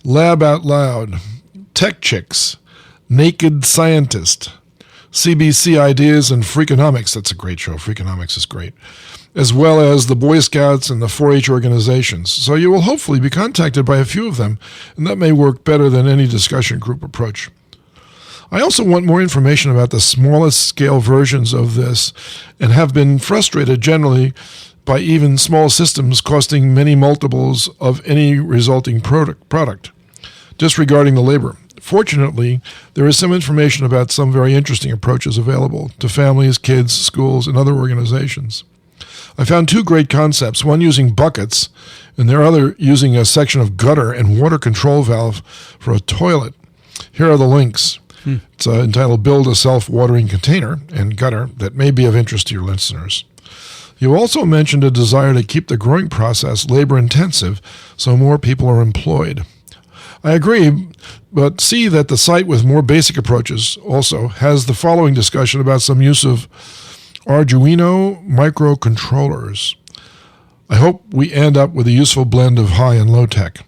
Lab Out Loud, Tech Chicks, Naked Scientist, CBC Ideas, and Freakonomics. That's a great show. Freakonomics is great. As well as the Boy Scouts and the 4-H organizations. So you will hopefully be contacted by a few of them, and that may work better than any discussion group approach. I also want more information about the smallest scale versions of this, and have been frustrated generally by even small systems costing many multiples of any resulting product, disregarding the labor. Fortunately, there is some information about some very interesting approaches available to families, kids, schools, and other organizations. I found 2 great concepts, one using buckets and the other using a section of gutter and water control valve for a toilet. Here are the links. It's entitled Build a Self-Watering Container and Gutter that may be of interest to your listeners. You also mentioned a desire to keep the growing process labor-intensive so more people are employed. I agree, but see that the site with more basic approaches also has the following discussion about some use of Arduino microcontrollers. I hope we end up with a useful blend of high and low tech.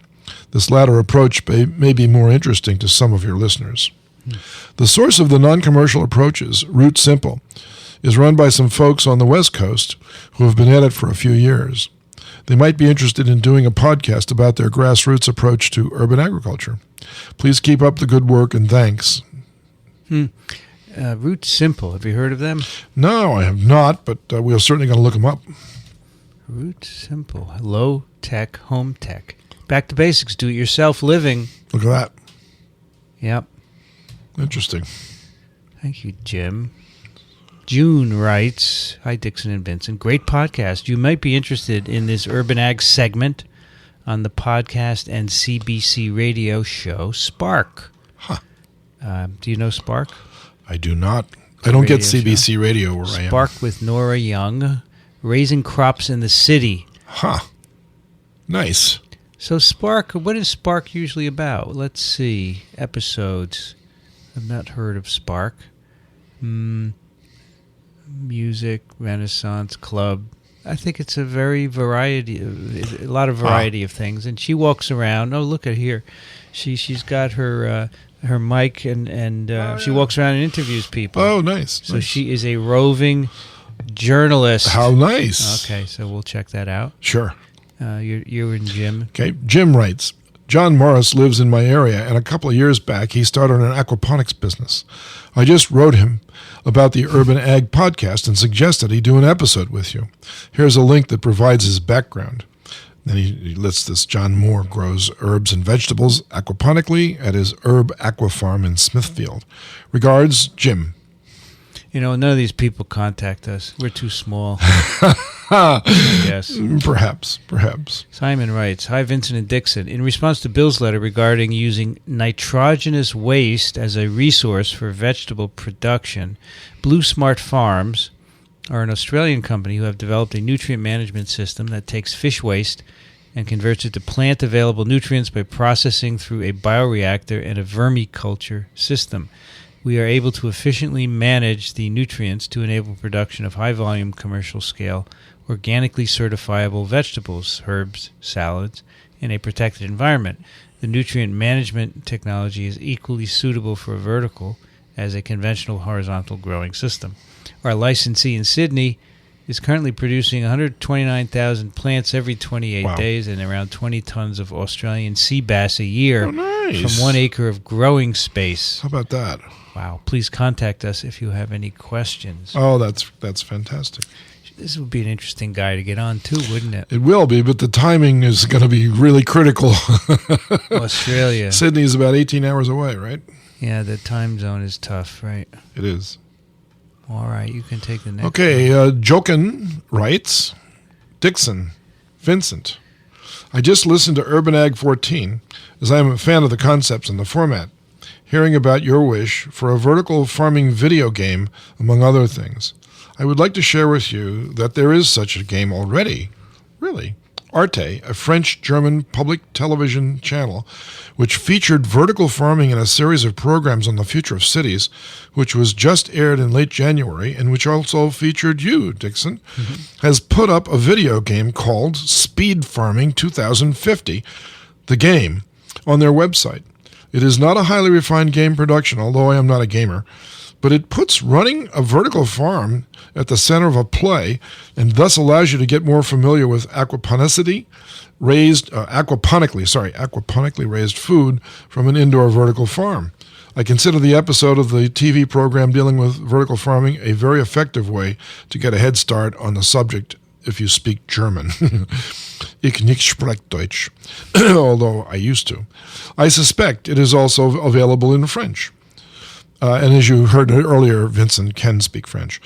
This latter approach may be more interesting to some of your listeners. The source of the non-commercial approaches, Root Simple, is run by some folks on the West Coast who have been at it for a few years. They might be interested in doing a podcast about their grassroots approach to urban agriculture. Please keep up the good work, and thanks." Root Simple, have you heard of them? No, I have not, but we're certainly going to look them up. Root Simple, low tech, home tech. Back to basics, do-it-yourself living. Look at that. Yep. Interesting. Thank you, Jim. June writes, "Hi, Dickson and Vincent. Great podcast. You might be interested in this Urban Ag segment on the podcast and CBC radio show Spark." Huh. Do you know Spark? I do not. I don't get CBC radio where I am. Spark with Nora Young, raising crops in the city. Huh. Nice. So Spark, what is Spark usually about? Let's see. Episodes. I've not heard of Spark. Music, Renaissance, club. I think it's a lot of variety of things. And she walks around. Oh, look at here. She's got her mic and she walks around and interviews people. Oh, nice. So she is a roving journalist. How nice. Okay, so we'll check that out. Sure. You and Jim. Okay, Jim writes, "John Morris lives in my area, and a couple of years back he started an aquaponics business. I just wrote him about the Urban Ag podcast and suggested he do an episode with you. Here's a link that provides his background." Then he lists this. John Moore grows herbs and vegetables aquaponically at his Herb Aqua Farm in Smithfield. Regards, Jim. None of these people contact us. We're too small. Yes. Perhaps. Simon writes, Hi, Vincent and Dickson. In response to Bill's letter regarding using nitrogenous waste as a resource for vegetable production, Blue Smart Farms are an Australian company who have developed a nutrient management system that takes fish waste and converts it to plant-available nutrients by processing through a bioreactor and a vermiculture system. We are able to efficiently manage the nutrients to enable production of high-volume, commercial-scale, organically certifiable vegetables, herbs, salads, in a protected environment. The nutrient management technology is equally suitable for vertical as a conventional horizontal growing system. Our licensee in Sydney is currently producing 129,000 plants every 28 days and around 20 tons of Australian sea bass a year from 1 acre of growing space. How about that? Wow. Please contact us if you have any questions. Oh, that's fantastic. This would be an interesting guy to get on, too, wouldn't it? It will be, but the timing is going to be really critical. Australia. Sydney is about 18 hours away, right? Yeah, the time zone is tough, right? It is. All right, you can take the next Okay, Jokin writes, Dickson, Vincent, I just listened to Urban Ag 14, as I am a fan of the concepts and the format, hearing about your wish for a vertical farming video game, among other things. I would like to share with you that there is such a game already. Really? Arte, a French-German public television channel, which featured vertical farming in a series of programs on the future of cities, which was just aired in late January, and which also featured you, Dickson, has put up a video game called Speed Farming 2050, the game, on their website. It is not a highly refined game production, although I am not a gamer, but it puts running a vertical farm at the center of a play and thus allows you to get more familiar with aquaponically raised food from an indoor vertical farm. I consider the episode of the TV program dealing with vertical farming a very effective way to get a head start on the subject if you speak German. Ich nicht spreche Deutsch, although I used to. I suspect it is also available in French. And as you heard earlier, Vincent can speak French.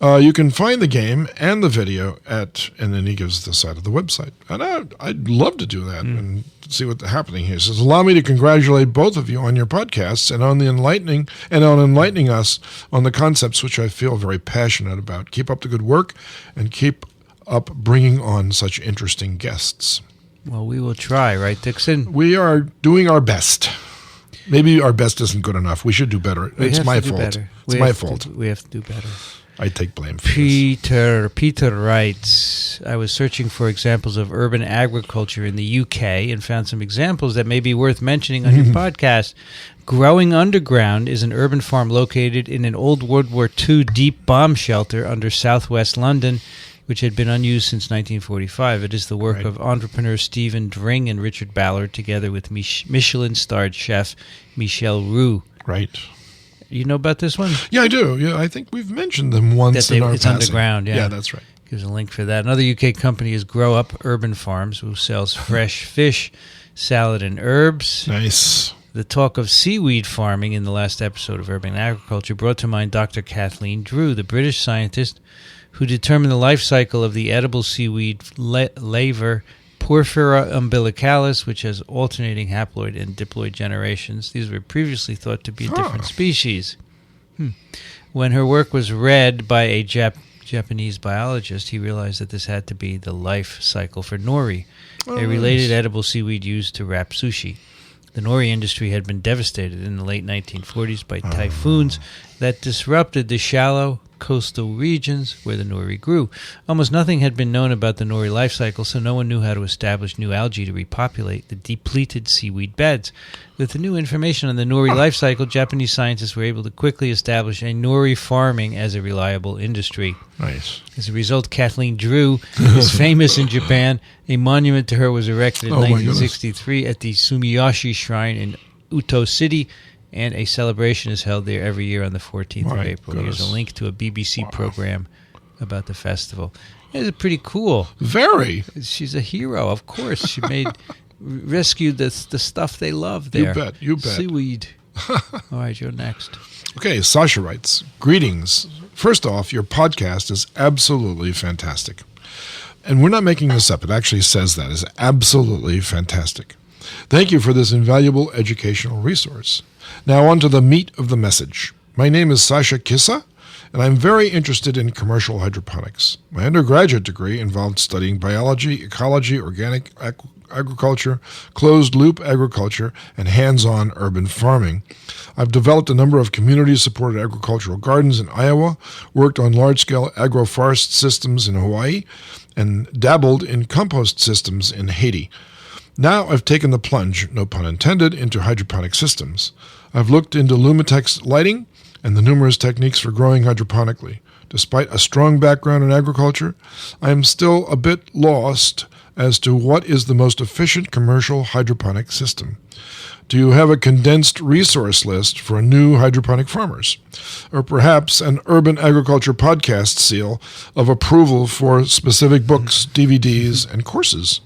You can find the game and the video and then he gives the site of the website. And I'd love to do that and see what's happening here. He says, allow me to congratulate both of you on your podcasts and on enlightening us on the concepts which I feel very passionate about. Keep up the good work and keep up bringing on such interesting guests. Well, we will try, right, Dickson? We are doing our best. Maybe our best isn't good enough. We should do better. It's my fault. It's my fault. We have to do better. I take blame for this. Peter writes, I was searching for examples of urban agriculture in the UK and found some examples that may be worth mentioning on your podcast. Growing Underground is an urban farm located in an old World War II deep bomb shelter under southwest London, which had been unused since 1945. It is the work of entrepreneurs Stephen Dring and Richard Ballard, together with Michelin-starred chef Michel Roux. Right. You know about this one? Yeah, I do. Yeah, I think we've mentioned them once in our It's passing. underground, yeah. Yeah, that's right. Gives a link for that. Another UK company is Grow Up Urban Farms, who sells fresh fish, salad, and herbs. Nice. The talk of seaweed farming in the last episode of Urban Agriculture brought to mind Dr. Kathleen Drew, the British scientist who determined the life cycle of the edible seaweed laver Porphyra umbilicalis, which has alternating haploid and diploid generations. These were previously thought to be a different species. When her work was read by a Japanese biologist, he realized that this had to be the life cycle for nori, a related edible seaweed used to wrap sushi. The nori industry had been devastated in the late 1940s by typhoons that disrupted the shallow coastal regions where the nori grew. Almost nothing had been known about the nori life cycle, so no one knew how to establish new algae to repopulate the depleted seaweed beds. With the new information on the nori life cycle, Japanese scientists were able to quickly establish a nori farming as a reliable industry. Nice. As a result, Kathleen Drew is famous in Japan. A monument to her was erected in 1963 at the Sumiyoshi Shrine in Uto City, and a celebration is held there every year on the 14th of April. Here's a link to a BBC program about the festival. It's pretty cool. Very. She's a hero, of course. She rescued the stuff they love there. You bet. Seaweed. All right, you're next. Okay, Sasha writes, greetings First off, your podcast is absolutely fantastic. And we're not making this up. It actually says that. It's absolutely fantastic. Thank you for this invaluable educational resource. Now on to the meat of the message. My name is Sasha Kissa, and I'm very interested in commercial hydroponics. My undergraduate degree involved studying biology, ecology, organic agriculture, closed-loop agriculture, and hands-on urban farming. I've developed a number of community-supported agricultural gardens in Iowa, worked on large-scale agroforest systems in Hawaii, and dabbled in compost systems in Haiti. Now I've taken the plunge, no pun intended, into hydroponic systems. I've looked into Lumatex lighting and the numerous techniques for growing hydroponically. Despite a strong background in agriculture, I am still a bit lost as to what is the most efficient commercial hydroponic system. Do you have a condensed resource list for new hydroponic farmers? Or perhaps an urban agriculture podcast seal of approval for specific books, DVDs, and courses?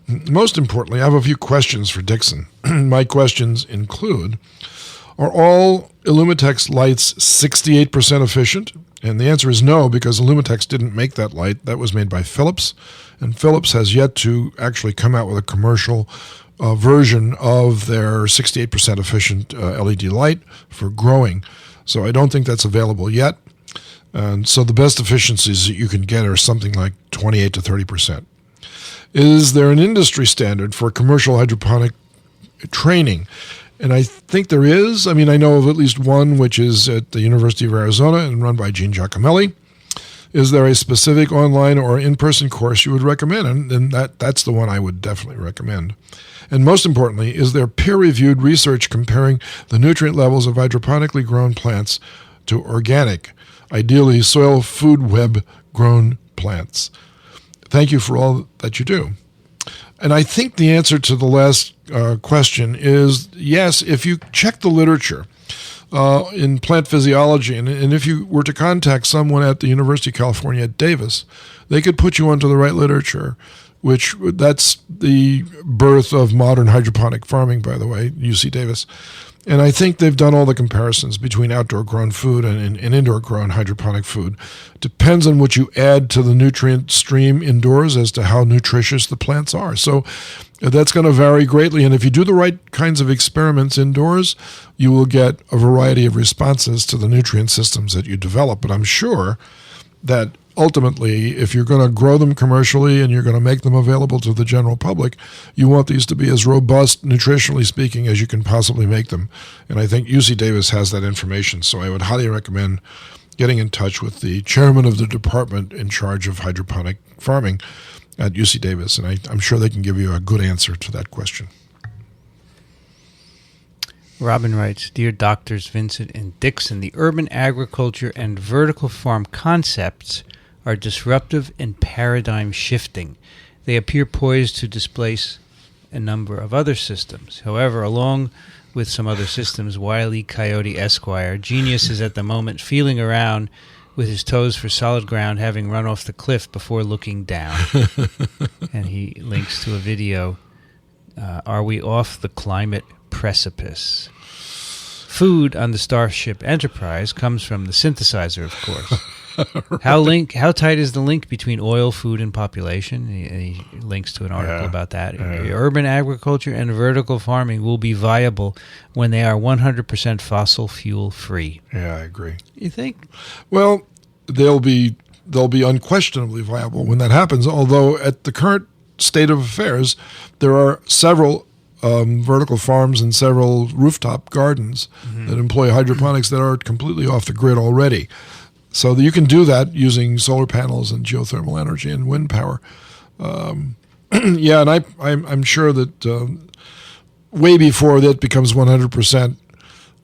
Most importantly, I have a few questions for Dickson. My questions include, are all Illumatex lights 68% efficient? And the answer is no, because Illumatex didn't make that light. That was made by Philips, and Philips has yet to actually come out with a commercial version of their 68% efficient LED light for growing. So I don't think that's available yet. And so the best efficiencies that you can get are something like 28 to 30%. Is there an industry standard for commercial hydroponic training? And I think there is. I mean, I know of at least one, which is at the University of Arizona and run by Gene Giacomelli. Is there a specific online or in-person course you would recommend? And that's the one I would definitely recommend. And most importantly, is there peer-reviewed research comparing the nutrient levels of hydroponically grown plants to organic, ideally soil food web grown plants? Thank you for all that you do. And I think the answer to the last question is yes, if you check the literature in plant physiology, and if you were to contact someone at the University of California at Davis, they could put you onto the right literature, that's the birth of modern hydroponic farming, by the way, UC Davis. And I think they've done all the comparisons between outdoor-grown food and indoor-grown hydroponic food. Depends on what you add to the nutrient stream indoors as to how nutritious the plants are. So that's going to vary greatly. And if you do the right kinds of experiments indoors, you will get a variety of responses to the nutrient systems that you develop. But I'm sure that ultimately, if you're going to grow them commercially and you're going to make them available to the general public, you want these to be as robust, nutritionally speaking, as you can possibly make them. And I think UC Davis has that information, so I would highly recommend getting in touch with the chairman of the department in charge of hydroponic farming at UC Davis, and I'm sure they can give you a good answer to that question. Robin writes, Dear Doctors Vincent and Dickson, the urban agriculture and vertical farm concepts are disruptive and paradigm shifting. They appear poised to displace a number of other systems. However, along with some other systems, Wile E. Coyote Esquire, genius is at the moment feeling around with his toes for solid ground, having run off the cliff before looking down. And he links to a video, Are We Off the Climate Precipice? Food on the Starship Enterprise comes from the synthesizer, of course. Right. How tight is the link between oil, food, and population? He links to an article about that. Urban agriculture and vertical farming will be viable when they are 100% fossil fuel free. Yeah, I agree. You think? Well, they'll be unquestionably viable when that happens, although at the current state of affairs, there are several vertical farms and several rooftop gardens that employ hydroponics that are completely off the grid already. So that you can do that using solar panels and geothermal energy and wind power. Yeah, and I'm sure that way before that becomes 100%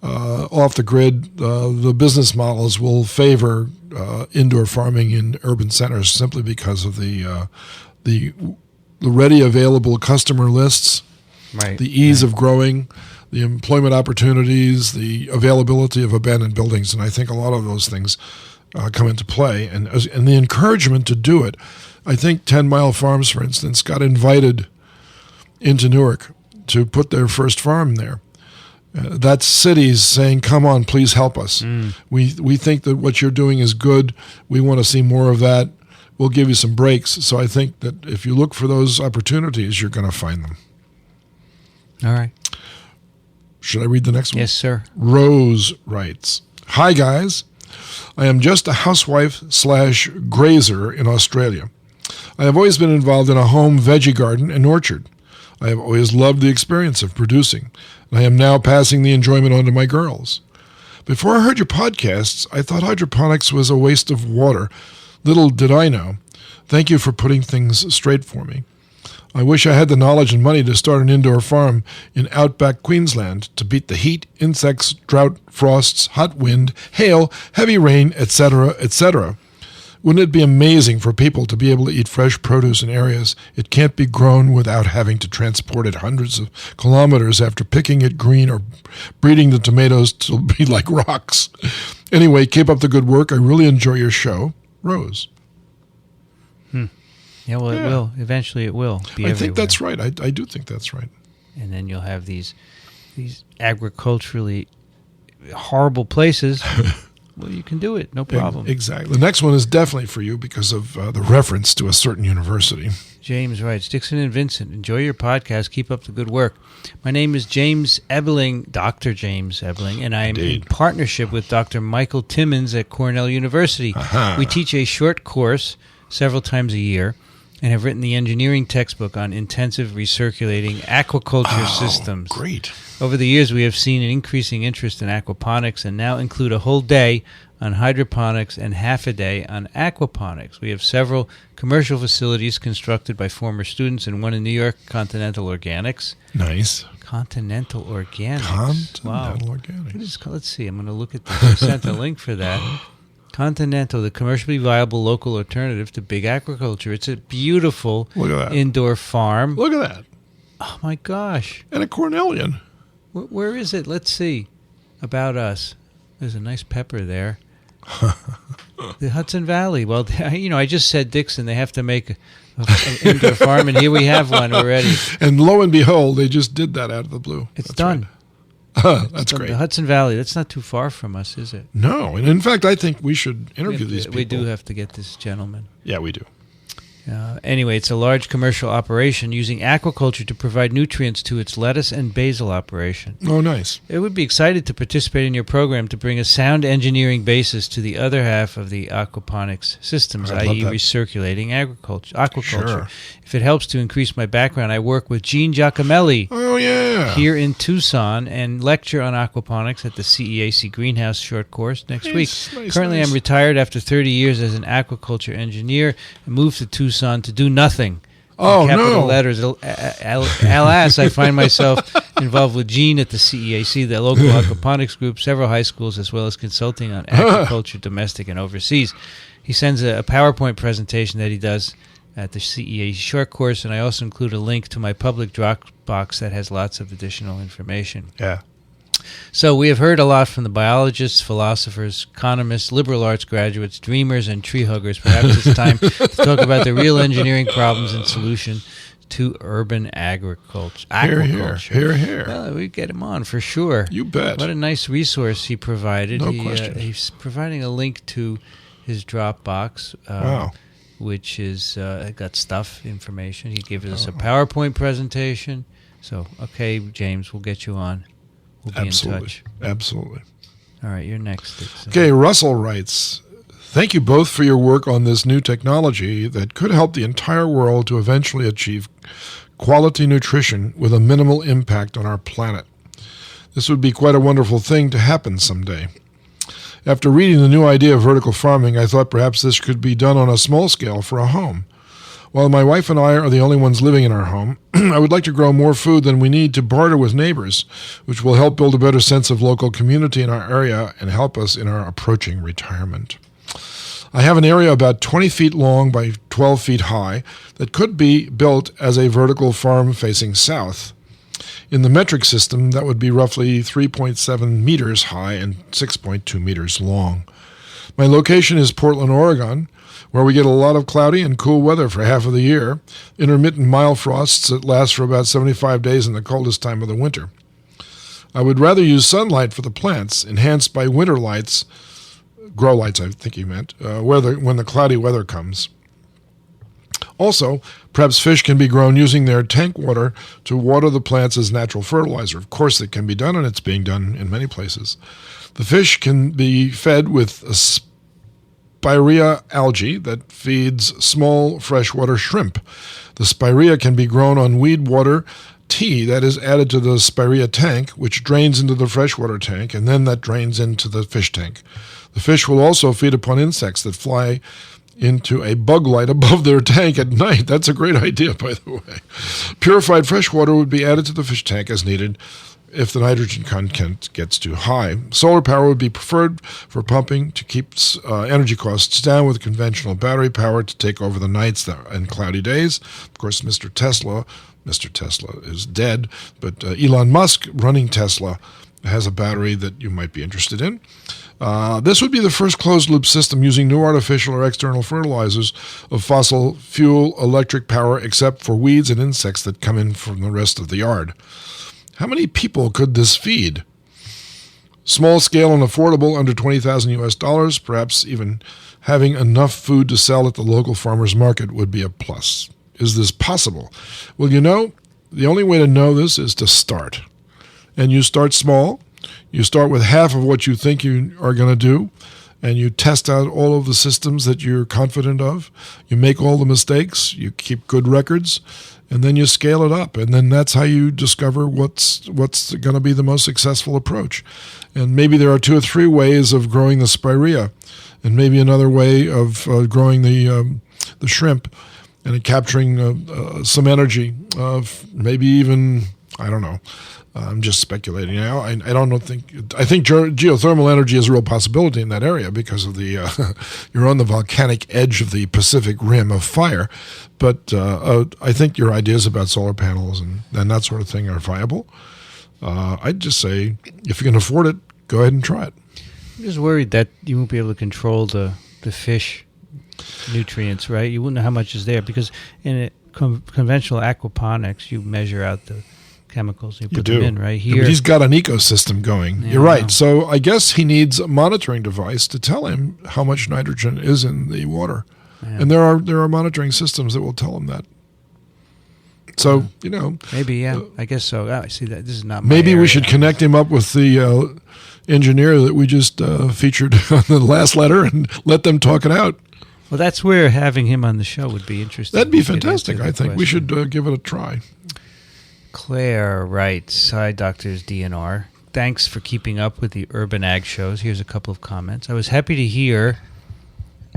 off the grid, the business models will favor indoor farming in urban centers simply because of the ready available customer lists, right, the ease of growing, the employment opportunities, the availability of abandoned buildings, and I think a lot of those things come into play, and the encouragement to do it. I think 10 Mile Farms, for instance, got invited into Newark to put their first farm there. That's cities saying, come on, please help us. We think that what you're doing is good. We want to see more of that. We'll give you some breaks. So I think that if you look for those opportunities, you're going to find them. All right. Should I read the next one? Yes, sir. Rose writes, "Hi, guys. I am just a housewife/grazer in Australia. I have always been involved in a home veggie garden and orchard. I have always loved the experience of producing, and I am now passing the enjoyment on to my girls. Before I heard your podcasts, I thought hydroponics was a waste of water. Little did I know. Thank you for putting things straight for me. I wish I had the knowledge and money to start an indoor farm in outback Queensland to beat the heat, insects, drought, frosts, hot wind, hail, heavy rain, etc., etc. Wouldn't it be amazing for people to be able to eat fresh produce in areas it can't be grown without having to transport it hundreds of kilometers after picking it green or breeding the tomatoes to be like rocks? Anyway, keep up the good work. I really enjoy your show. Rose." Yeah, well, it will. Eventually it will be I think that's right. I do think that's right. And then you'll have these agriculturally horrible places. Well, you can do it. No problem. Exactly. The next one is definitely for you because of the reference to a certain university. James writes, "Dickson and Vincent, enjoy your podcast. Keep up the good work. My name is James Ebeling, Dr. James Ebeling, and I am in partnership with Dr. Michael Timmons at Cornell University. We teach a short course several times a year and have written the engineering textbook on intensive recirculating aquaculture systems. Great. Over the years, we have seen an increasing interest in aquaponics and now include a whole day on hydroponics and half a day on aquaponics. We have several commercial facilities constructed by former students and one in New York, Continental Organics." Nice. Continental Organics. Continental Organics. What is, let's see. I'm going to look at this. I sent a link for that. Continental, the commercially viable local alternative to big agriculture. It's a beautiful indoor farm. Look at that. Oh, my gosh. And a Cornellian. Where is it? Let's see. About us. There's a nice pepper there. The Hudson Valley. Well, I just said Dickson. They have to make an indoor farm, and here we have one already. And lo and behold, they just did that out of the blue. It's done. Right. That's great. The Hudson Valley, that's not too far from us, is it? No. And in fact, I think we should interview these people. We do have to get this gentleman. Yeah, we do. Anyway, it's a large commercial operation using aquaculture to provide nutrients to its lettuce and basil operation. Oh, nice. It would be excited to participate in your program to bring a sound engineering basis to the other half of the aquaponics systems, i.e. recirculating aquaculture. Sure. If it helps to increase my background, I work with Gene Giacomelli here in Tucson and lecture on aquaponics at the CEAC Greenhouse short course next week. Currently, I'm retired after 30 years as an aquaculture engineer and moved to Tucson to do nothing. Oh, capital letters. Alas, I find myself involved with Gene at the CEAC, the local aquaponics group, several high schools, as well as consulting on agriculture, domestic and overseas. He sends a PowerPoint presentation that he does at the CEA short course, and I also include a link to my public Dropbox that has lots of additional information. Yeah. So we have heard a lot from the biologists, philosophers, economists, liberal arts graduates, dreamers, and tree huggers. Perhaps it's time to talk about the real engineering problems and solution to urban agriculture. Here. Well, we get him on for sure. You bet. What a nice resource he provided. No question. He's providing a link to his Dropbox. Wow. Which is got information. He gave us a PowerPoint presentation. So, okay, James, we'll get you on. We'll be in touch. Absolutely. All right, you're next, Dickson. Okay, Russell writes, "Thank you both for your work on this new technology that could help the entire world to eventually achieve quality nutrition with a minimal impact on our planet. This would be quite a wonderful thing to happen someday. After reading the new idea of vertical farming, I thought perhaps this could be done on a small scale for a home. While my wife and I are the only ones living in our home, I would like to grow more food than we need to barter with neighbors, which will help build a better sense of local community in our area and help us in our approaching retirement. I have an area about 20 feet long by 12 feet high that could be built as a vertical farm facing south. In the metric system, that would be roughly 3.7 meters high and 6.2 meters long. My location is Portland, Oregon, where we get a lot of cloudy and cool weather for half of the year, intermittent mild frosts that last for about 75 days in the coldest time of the winter. I would rather use sunlight for the plants, enhanced by winter lights, grow lights I think he meant, when the cloudy weather comes. Also, perhaps fish can be grown using their tank water to water the plants as natural fertilizer. Of course, it can be done, and it's being done in many places. The fish can be fed with a spirea algae that feeds small freshwater shrimp. The spirea can be grown on weed water tea that is added to the spirea tank, which drains into the freshwater tank, and then that drains into the fish tank. The fish will also feed upon insects that fly into a bug light above their tank at night. That's a great idea, by the way. Purified fresh water would be added to the fish tank as needed if the nitrogen content gets too high. Solar power would be preferred for pumping to keep energy costs down, with conventional battery power to take over the nights and cloudy days. Of course, Mr. Tesla is dead, but Elon Musk, running Tesla, has a battery that you might be interested in. This would be the first closed-loop system using no artificial or external fertilizers of fossil fuel electric power, except for weeds and insects that come in from the rest of the yard. How many people could this feed? Small scale and affordable, under $20,000 US, perhaps even having enough food to sell at the local farmer's market would be a plus. Is this possible? Well, the only way to know this is to start. And you start small. You start with half of what you think you are going to do, and you test out all of the systems that you're confident of. You make all the mistakes. You keep good records, and then you scale it up. And then that's how you discover what's going to be the most successful approach. And maybe there are 2 or 3 ways of growing the spirea, and maybe another way of growing the shrimp and capturing some energy of maybe even, I don't know. I'm just speculating now. I think geothermal energy is a real possibility in that area because of the you're on the volcanic edge of the Pacific Rim of fire. But I think your ideas about solar panels and that sort of thing are viable. I'd just say if you can afford it, go ahead and try it. I'm just worried that you won't be able to control the fish nutrients, right? You wouldn't know how much is there because in conventional aquaponics, you measure out the chemicals. You put them in right here. But he's got an ecosystem going. You're right. So I guess he needs a monitoring device to tell him how much nitrogen is in the water. Yeah. And there are monitoring systems that will tell him that. So, maybe, I guess so. I see that. This is not my maybe area. We should connect him up with the engineer that we just featured on the last letter and let them talk it out. Well, that's where having him on the show would be interesting. That'd be fantastic. I think we should give it a try. Claire writes, "Hi, Doctors DNR. Thanks for keeping up with the Urban Ag shows. Here's a couple of comments. I was happy to hear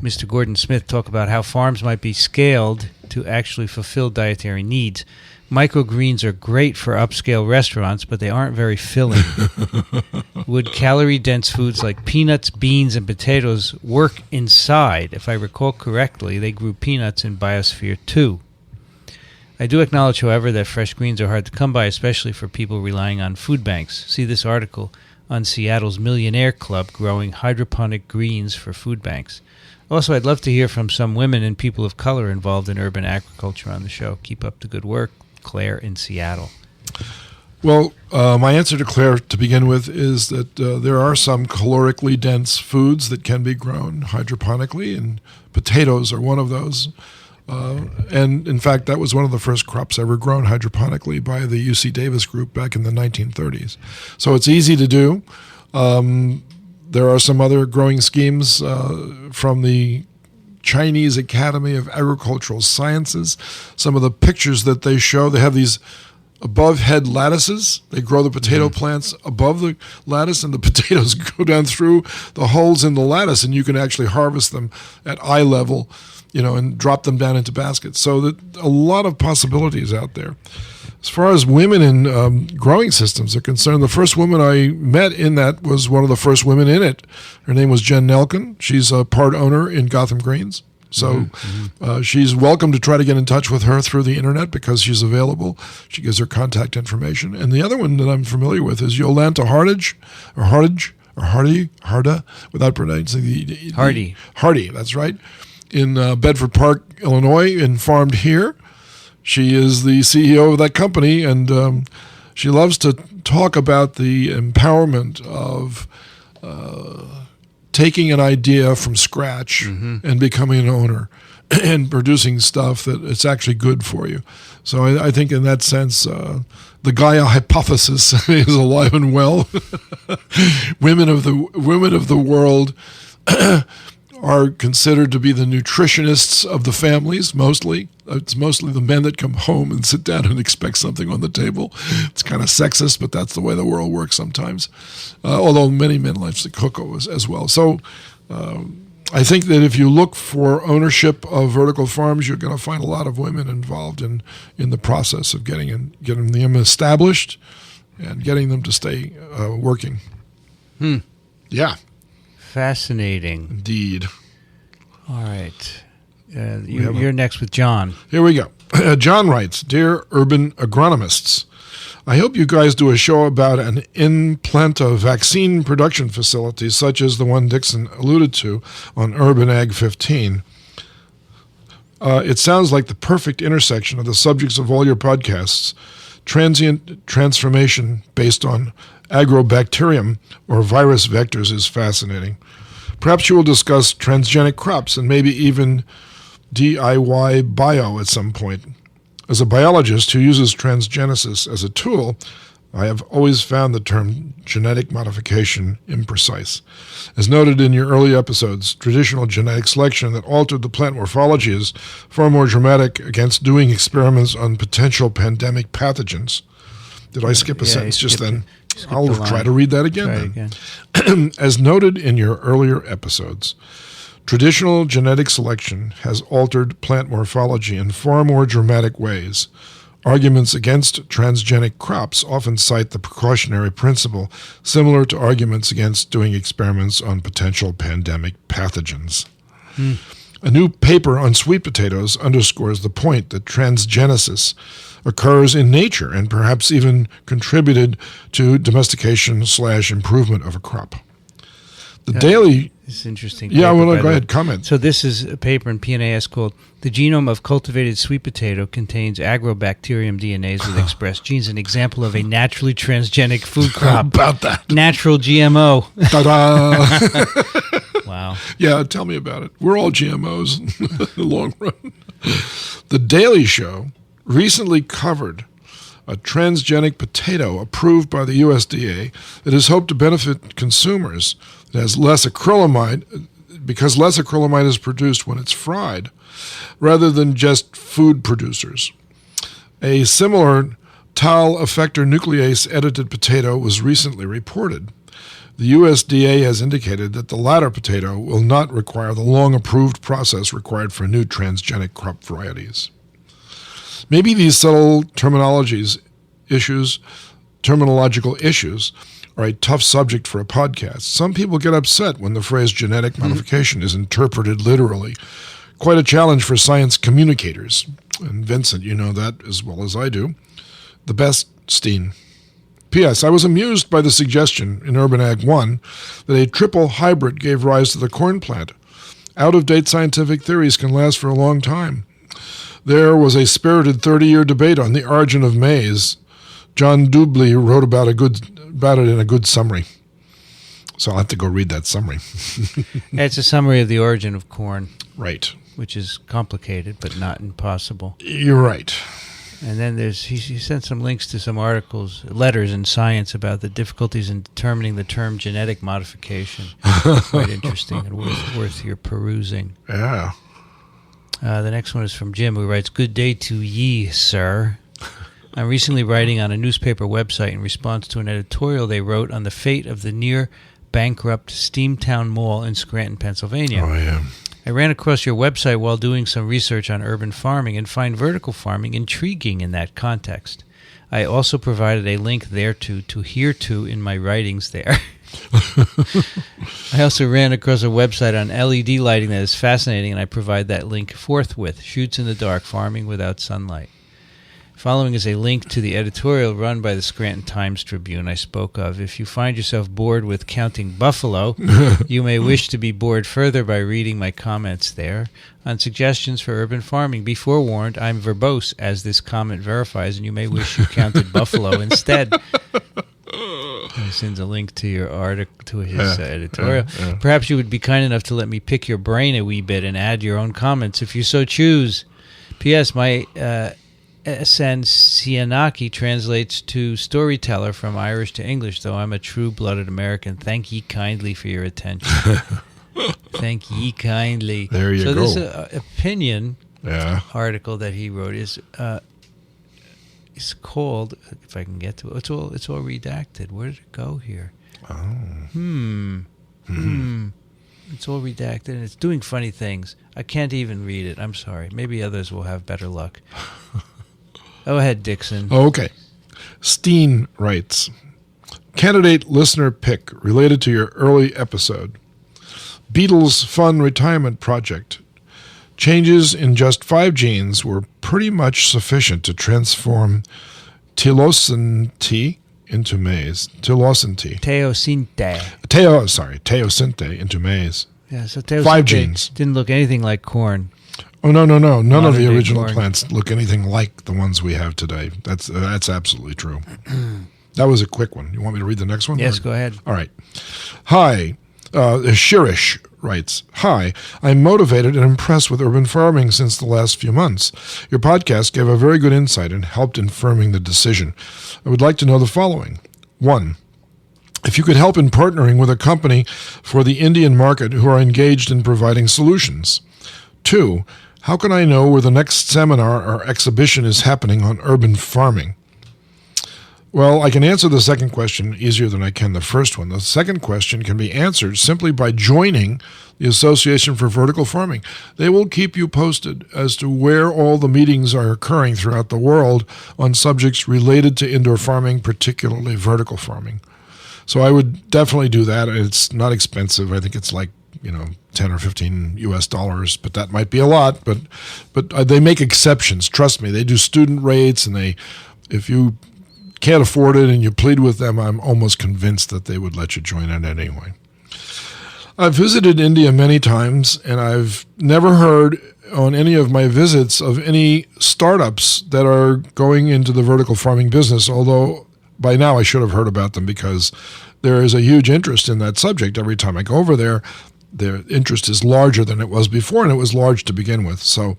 Mr. Gordon Smith talk about how farms might be scaled to actually fulfill dietary needs. Microgreens are great for upscale restaurants, but they aren't very filling. Would calorie-dense foods like peanuts, beans, and potatoes work inside? If I recall correctly, they grew peanuts in Biosphere 2. I do acknowledge, however, that fresh greens are hard to come by, especially for people relying on food banks. See this article on Seattle's Millionaire Club growing hydroponic greens for food banks. Also, I'd love to hear from some women and people of color involved in urban agriculture on the show. Keep up the good work. Claire in Seattle." Well, my answer to Claire to begin with is that there are some calorically dense foods that can be grown hydroponically, and potatoes are one of those. And in fact, that was one of the first crops ever grown hydroponically by the UC Davis group back in the 1930s. So it's easy to do. There are some other growing schemes from the Chinese Academy of Agricultural Sciences. Some of the pictures that they show, they have these above head lattices. They grow the potato plants above the lattice, and the potatoes go down through the holes in the lattice, and you can actually harvest them at eye level, and drop them down into baskets. So that a lot of possibilities out there. As far as women in growing systems are concerned, the first woman I met in that was one of the first women in it. Her name was Jen Nelkin. She's a part owner in Gotham Greens. So she's welcome to try to get in touch with her through the internet because she's available. She gives her contact information. And the other one that I'm familiar with is Yolanta Harda, without pronouncing the Hardy, that's right. In Bedford Park, Illinois, and farmed here. She is the CEO of that company, and she loves to talk about the empowerment of taking an idea from scratch and becoming an owner and producing stuff that it's actually good for you. So I think in that sense, the Gaia hypothesis is alive and well. Women of the world are considered to be the nutritionists of the families, mostly. It's mostly the men that come home and sit down and expect something on the table. It's kind of sexist, but that's the way the world works sometimes. Although many men like to cook as well. So I think that if you look for ownership of vertical farms, you're going to find a lot of women involved in the process of getting them established and getting them to stay working. Yeah. Fascinating. Indeed. All right. You're next with John. Here we go. John writes, Dear Urban Agronomists, I hope you guys do a show about an in-planta vaccine production facility such as the one Dickson alluded to on Urban Ag 15. It sounds like the perfect intersection of the subjects of all your podcasts. Transient transformation based on agrobacterium or virus vectors is fascinating. Perhaps you will discuss transgenic crops and maybe even DIY bio at some point. As a biologist who uses transgenesis as a tool, I have always found the term genetic modification imprecise. As noted in your early episodes, traditional genetic selection that altered the plant morphology is far more dramatic against doing experiments on potential pandemic pathogens. Did I skip a sentence just then? I'll try to read that again. As noted in your earlier episodes, traditional genetic selection has altered plant morphology in far more dramatic ways. Arguments against transgenic crops often cite the precautionary principle, similar to arguments against doing experiments on potential pandemic pathogens. A new paper on sweet potatoes underscores the point that transgenesis occurs in nature and perhaps even contributed to domestication/improvement of a crop. The daily... This is interesting. Yeah, well, go ahead, comment. So this is a paper in PNAS called The Genome of Cultivated Sweet Potato Contains Agrobacterium DNAs with Expressed Genes, an example of a naturally transgenic food crop. How about that? Natural GMO. Ta-da! Wow. Yeah, tell me about it. We're all GMOs in the long run. The Daily Show recently covered a transgenic potato approved by the USDA that is hoped to benefit consumers. It has less acrylamide because less acrylamide is produced when it's fried rather than just food producers. A similar Tal effector nuclease edited potato was recently reported. The USDA has indicated that the latter potato will not require the long approved process required for new transgenic crop varieties. Maybe these subtle terminological issues are a tough subject for a podcast. Some people get upset when the phrase genetic modification is interpreted literally. Quite a challenge for science communicators. And Vincent, you know that as well as I do. The best, Steen. P.S. I was amused by the suggestion in Urban Ag 1 that a triple hybrid gave rise to the corn plant. Out-of-date scientific theories can last for a long time. There was a spirited 30-year debate on the origin of maize. John Dubley wrote about it in a good summary. So I'll have to go read that summary. It's a summary of the origin of corn. Right. Which is complicated, but not impossible. You're right. And then he sent some links to some articles, letters in Science about the difficulties in determining the term genetic modification. Quite interesting and worth your perusing. Yeah. The next one is from Jim, who writes, Good day to ye, sir. I'm recently writing on a newspaper website in response to an editorial they wrote on the fate of the near-bankrupt Steamtown Mall in Scranton, Pennsylvania. Oh, yeah. I ran across your website while doing some research on urban farming and find vertical farming intriguing in that context. I also provided a link thereto to hear to in my writings there. I also ran across a website on LED lighting that is fascinating, and I provide that link forthwith. Shoots in the dark, farming without sunlight. Following is a link to the editorial run by the Scranton Times-Tribune I spoke of. If you find yourself bored with counting buffalo, you may wish to be bored further by reading my comments there. On suggestions for urban farming, be forewarned, I'm verbose, as this comment verifies, and you may wish you counted buffalo instead. He sends a link to your article, to his editorial. Perhaps you would be kind enough to let me pick your brain a wee bit and add your own comments if you so choose. P.S. My Sansianaki translates to storyteller from Irish to English, though I'm a true-blooded American. Thank ye kindly for your attention. Thank ye kindly. There you go. So this opinion article that he wrote is called, if I can get to it, it's all redacted. Where did it go here? It's all redacted, and it's doing funny things. I can't even read it. I'm sorry. Maybe others will have better luck. Go ahead, Dickson. Okay. Steen writes, candidate listener pick related to your early episode. Beetle's Fun Retirement Project. Changes in just 5 genes were pretty much sufficient to transform teosinte into maize. Teosinte into maize. Yeah, so 5 genes. Didn't look anything like corn. Oh, no. None of the original plants look anything like the ones we have today. That's absolutely true. That was a quick one. You want me to read the next one? Yes, go ahead. All right. Hi. Shirish writes, hi, I'm motivated and impressed with urban farming since the last few months. Your podcast gave a very good insight and helped in firming the decision. I would like to know the following. 1. If you could help in partnering with a company for the Indian market who are engaged in providing solutions. 2. How can I know where the next seminar or exhibition is happening on urban farming? Well, I can answer the second question easier than I can the first one. The second question can be answered simply by joining the Association for Vertical Farming. They will keep you posted as to where all the meetings are occurring throughout the world on subjects related to indoor farming, particularly vertical farming. So I would definitely do that. It's not expensive. I think it's like, 10 or 15 US dollars, but that might be a lot. But they make exceptions. Trust me, they do student rates, and if you can't afford it and you plead with them, I'm almost convinced that they would let you join it anyway. I've visited India many times, and I've never heard on any of my visits of any startups that are going into the vertical farming business, although by now I should have heard about them because there is a huge interest in that subject. Every time I go over there, their interest is larger than it was before, and it was large to begin with. So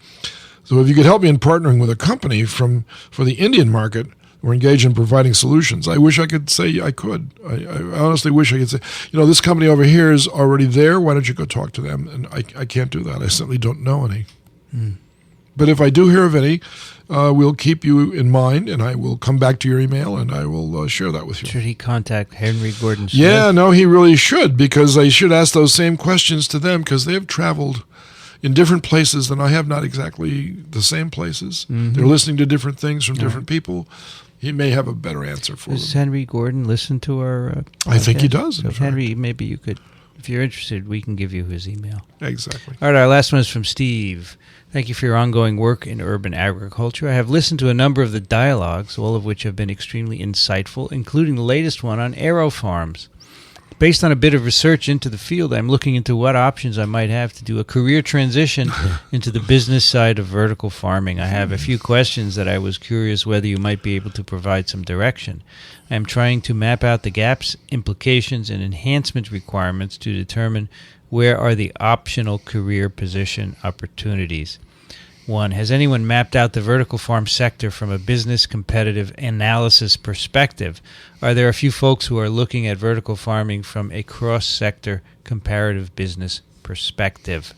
if you could help me in partnering with a company for the Indian market, we're engaged in providing solutions. I wish I could say I could. I honestly wish I could say, this company over here is already there. Why don't you go talk to them? And I can't do that. I simply don't know any. But if I do hear of any, we'll keep you in mind, and I will come back to your email, and I will share that with you. Should he contact Henry Gordon Smith? Yeah, no, he really should, because I should ask those same questions to them, because they have traveled in different places than I have, not exactly the same places. Mm-hmm. They're listening to different things from different people. He may have a better answer for them. Does Henry Gordon listen to our I think he does. So Henry, maybe you could, if you're interested, we can give you his email. Exactly. All right, our last one is from Steve. Thank you for your ongoing work in urban agriculture. I have listened to a number of the dialogues, all of which have been extremely insightful, including the latest one on aerofarms. Based on a bit of research into the field, I'm looking into what options I might have to do a career transition into the business side of vertical farming. I have a few questions that I was curious whether you might be able to provide some direction. I am trying to map out the gaps, implications, and enhancement requirements to determine where are the optional career position opportunities. 1. Has anyone mapped out the vertical farm sector from a business competitive analysis perspective? Are there a few folks who are looking at vertical farming from a cross-sector comparative business perspective?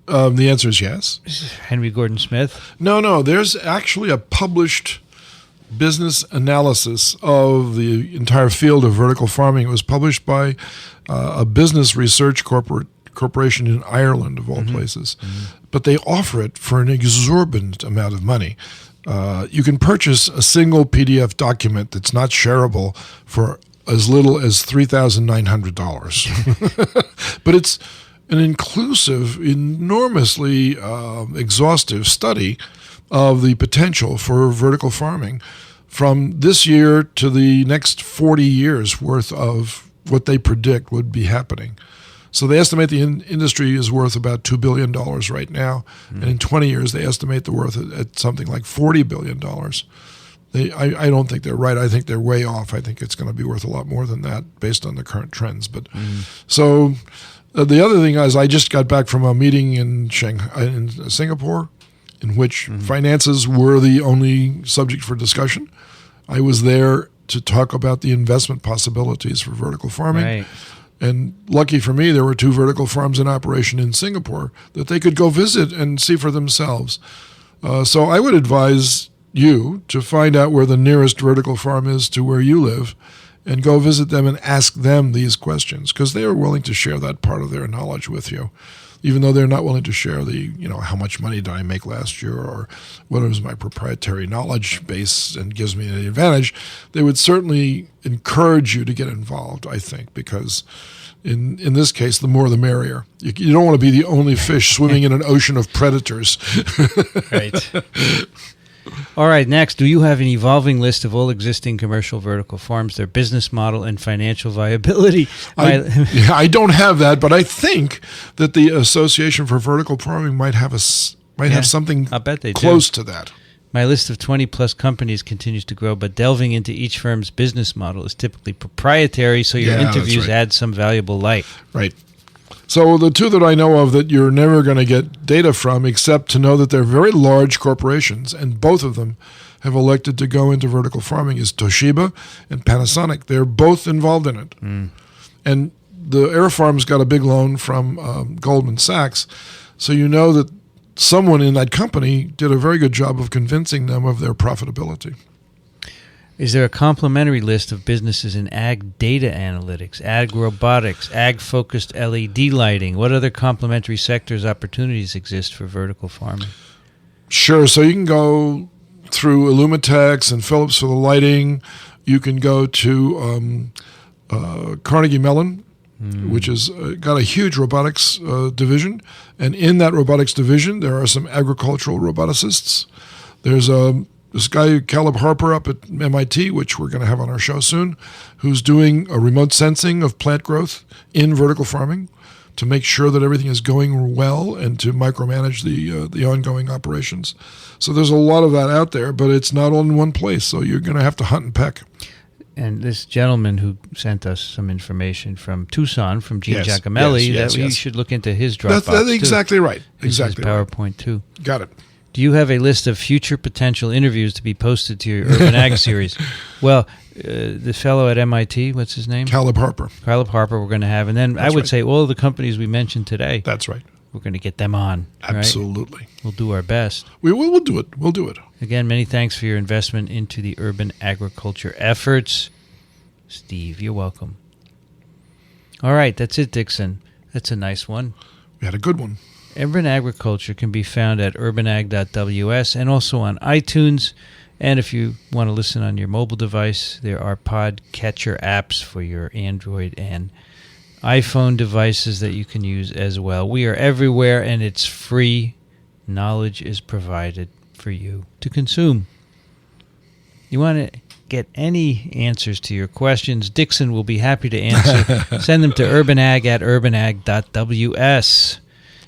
The answer is yes. Henry Gordon Smith? No. There's actually a published business analysis of the entire field of vertical farming. It was published by a business research corporation in Ireland, of all places. But they offer it for an exorbitant amount of money. You can purchase a single PDF document that's not shareable for as little as $3,900. But it's an inclusive, enormously exhaustive study of the potential for vertical farming from this year to the next 40 years worth of what they predict would be happening. So they estimate the industry is worth about $2 billion right now. And in 20 years, they estimate the worth at something like $40 billion. I don't think they're right. I think they're way off. I think it's going to be worth a lot more than that based on the current trends. But so the other thing is, I just got back from a meeting in Singapore, in which finances were the only subject for discussion. I was there to talk about the investment possibilities for vertical farming. Right. And lucky for me, there were 2 vertical farms in operation in Singapore that they could go visit and see for themselves. So I would advise you to find out where the nearest vertical farm is to where you live and go visit them and ask them these questions, because they are willing to share that part of their knowledge with you, even though they're not willing to share the, how much money did I make last year or what is my proprietary knowledge base and gives me an advantage. They would certainly encourage you to get involved, I think, because in this case, the more the merrier. You don't want to be the only fish swimming in an ocean of predators. Right. All right, next, do you have an evolving list of all existing commercial vertical farms, their business model, and financial viability? I don't have that, but I think that the Association for Vertical Farming might have have something I'll bet they close do. to that. My list of 20-plus companies continues to grow, but delving into each firm's business model is typically proprietary, so your interviews add some valuable light. Right. So the 2 that I know of that you're never going to get data from, except to know that they're very large corporations, and both of them have elected to go into vertical farming, is Toshiba and Panasonic. They're both involved in it. And the AeroFarm's got a big loan from Goldman Sachs, so you know that someone in that company did a very good job of convincing them of their profitability. Is there a complementary list of businesses in ag data analytics, ag robotics, ag-focused LED lighting? What other complementary sectors opportunities exist for vertical farming? Sure. So you can go through Illumitex and Philips for the lighting. You can go to Carnegie Mellon, which has got a huge robotics division. And in that robotics division, there are some agricultural roboticists. There's this guy, Caleb Harper, up at MIT, which we're going to have on our show soon, who's doing a remote sensing of plant growth in vertical farming to make sure that everything is going well and to micromanage the ongoing operations. So there's a lot of that out there, but it's not all in one place, so you're going to have to hunt and peck. And this gentleman who sent us some information from Tucson, from Gene Giacomelli, we should look into his Dropbox. That's exactly right. Exactly. His PowerPoint too. Got it. Do you have a list of future potential interviews to be posted to your Urban Ag series? Well, the fellow at MIT, what's his name? Caleb Harper. Caleb Harper we're going to have. And then I would say all of the companies we mentioned today. That's right. We're going to get them on. Absolutely. Right? We'll do our best. We'll do it. We'll do it. Again, many thanks for your investment into the urban agriculture efforts. Steve, you're welcome. All right, that's it, Dickson. That's a nice one. We had a good one. Urban Agriculture can be found at urbanag.ws and also on iTunes. And if you want to listen on your mobile device, there are podcatcher apps for your Android and iPhone devices that you can use as well. We are everywhere, and it's free. Knowledge is provided for you to consume. You want to get any answers to your questions, Dickson will be happy to answer. Send them to urbanag@urbanag.ws.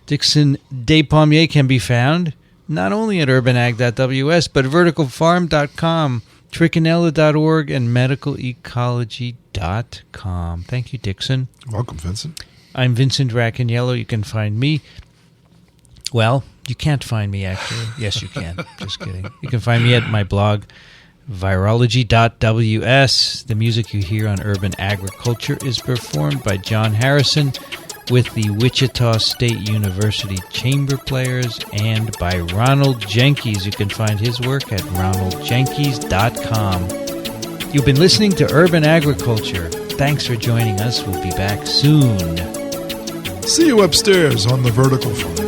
Dickson Despommier can be found not only at urbanag.ws, but verticalfarm.com, Racaniello.org, and medicalecology.com. Thank you, Dickson. Welcome, Vincent. I'm Vincent Racaniello. You can find me. Well, you can't find me, actually. Yes, you can. Just kidding. You can find me at my blog, virology.ws. The music you hear on Urban Agriculture is performed by John Harrison with the Wichita State University Chamber Players and by Ronald Jenkins. You can find his work at ronaldjenkins.com. You've been listening to Urban Agriculture. Thanks for joining us. We'll be back soon. See you upstairs on the vertical farm.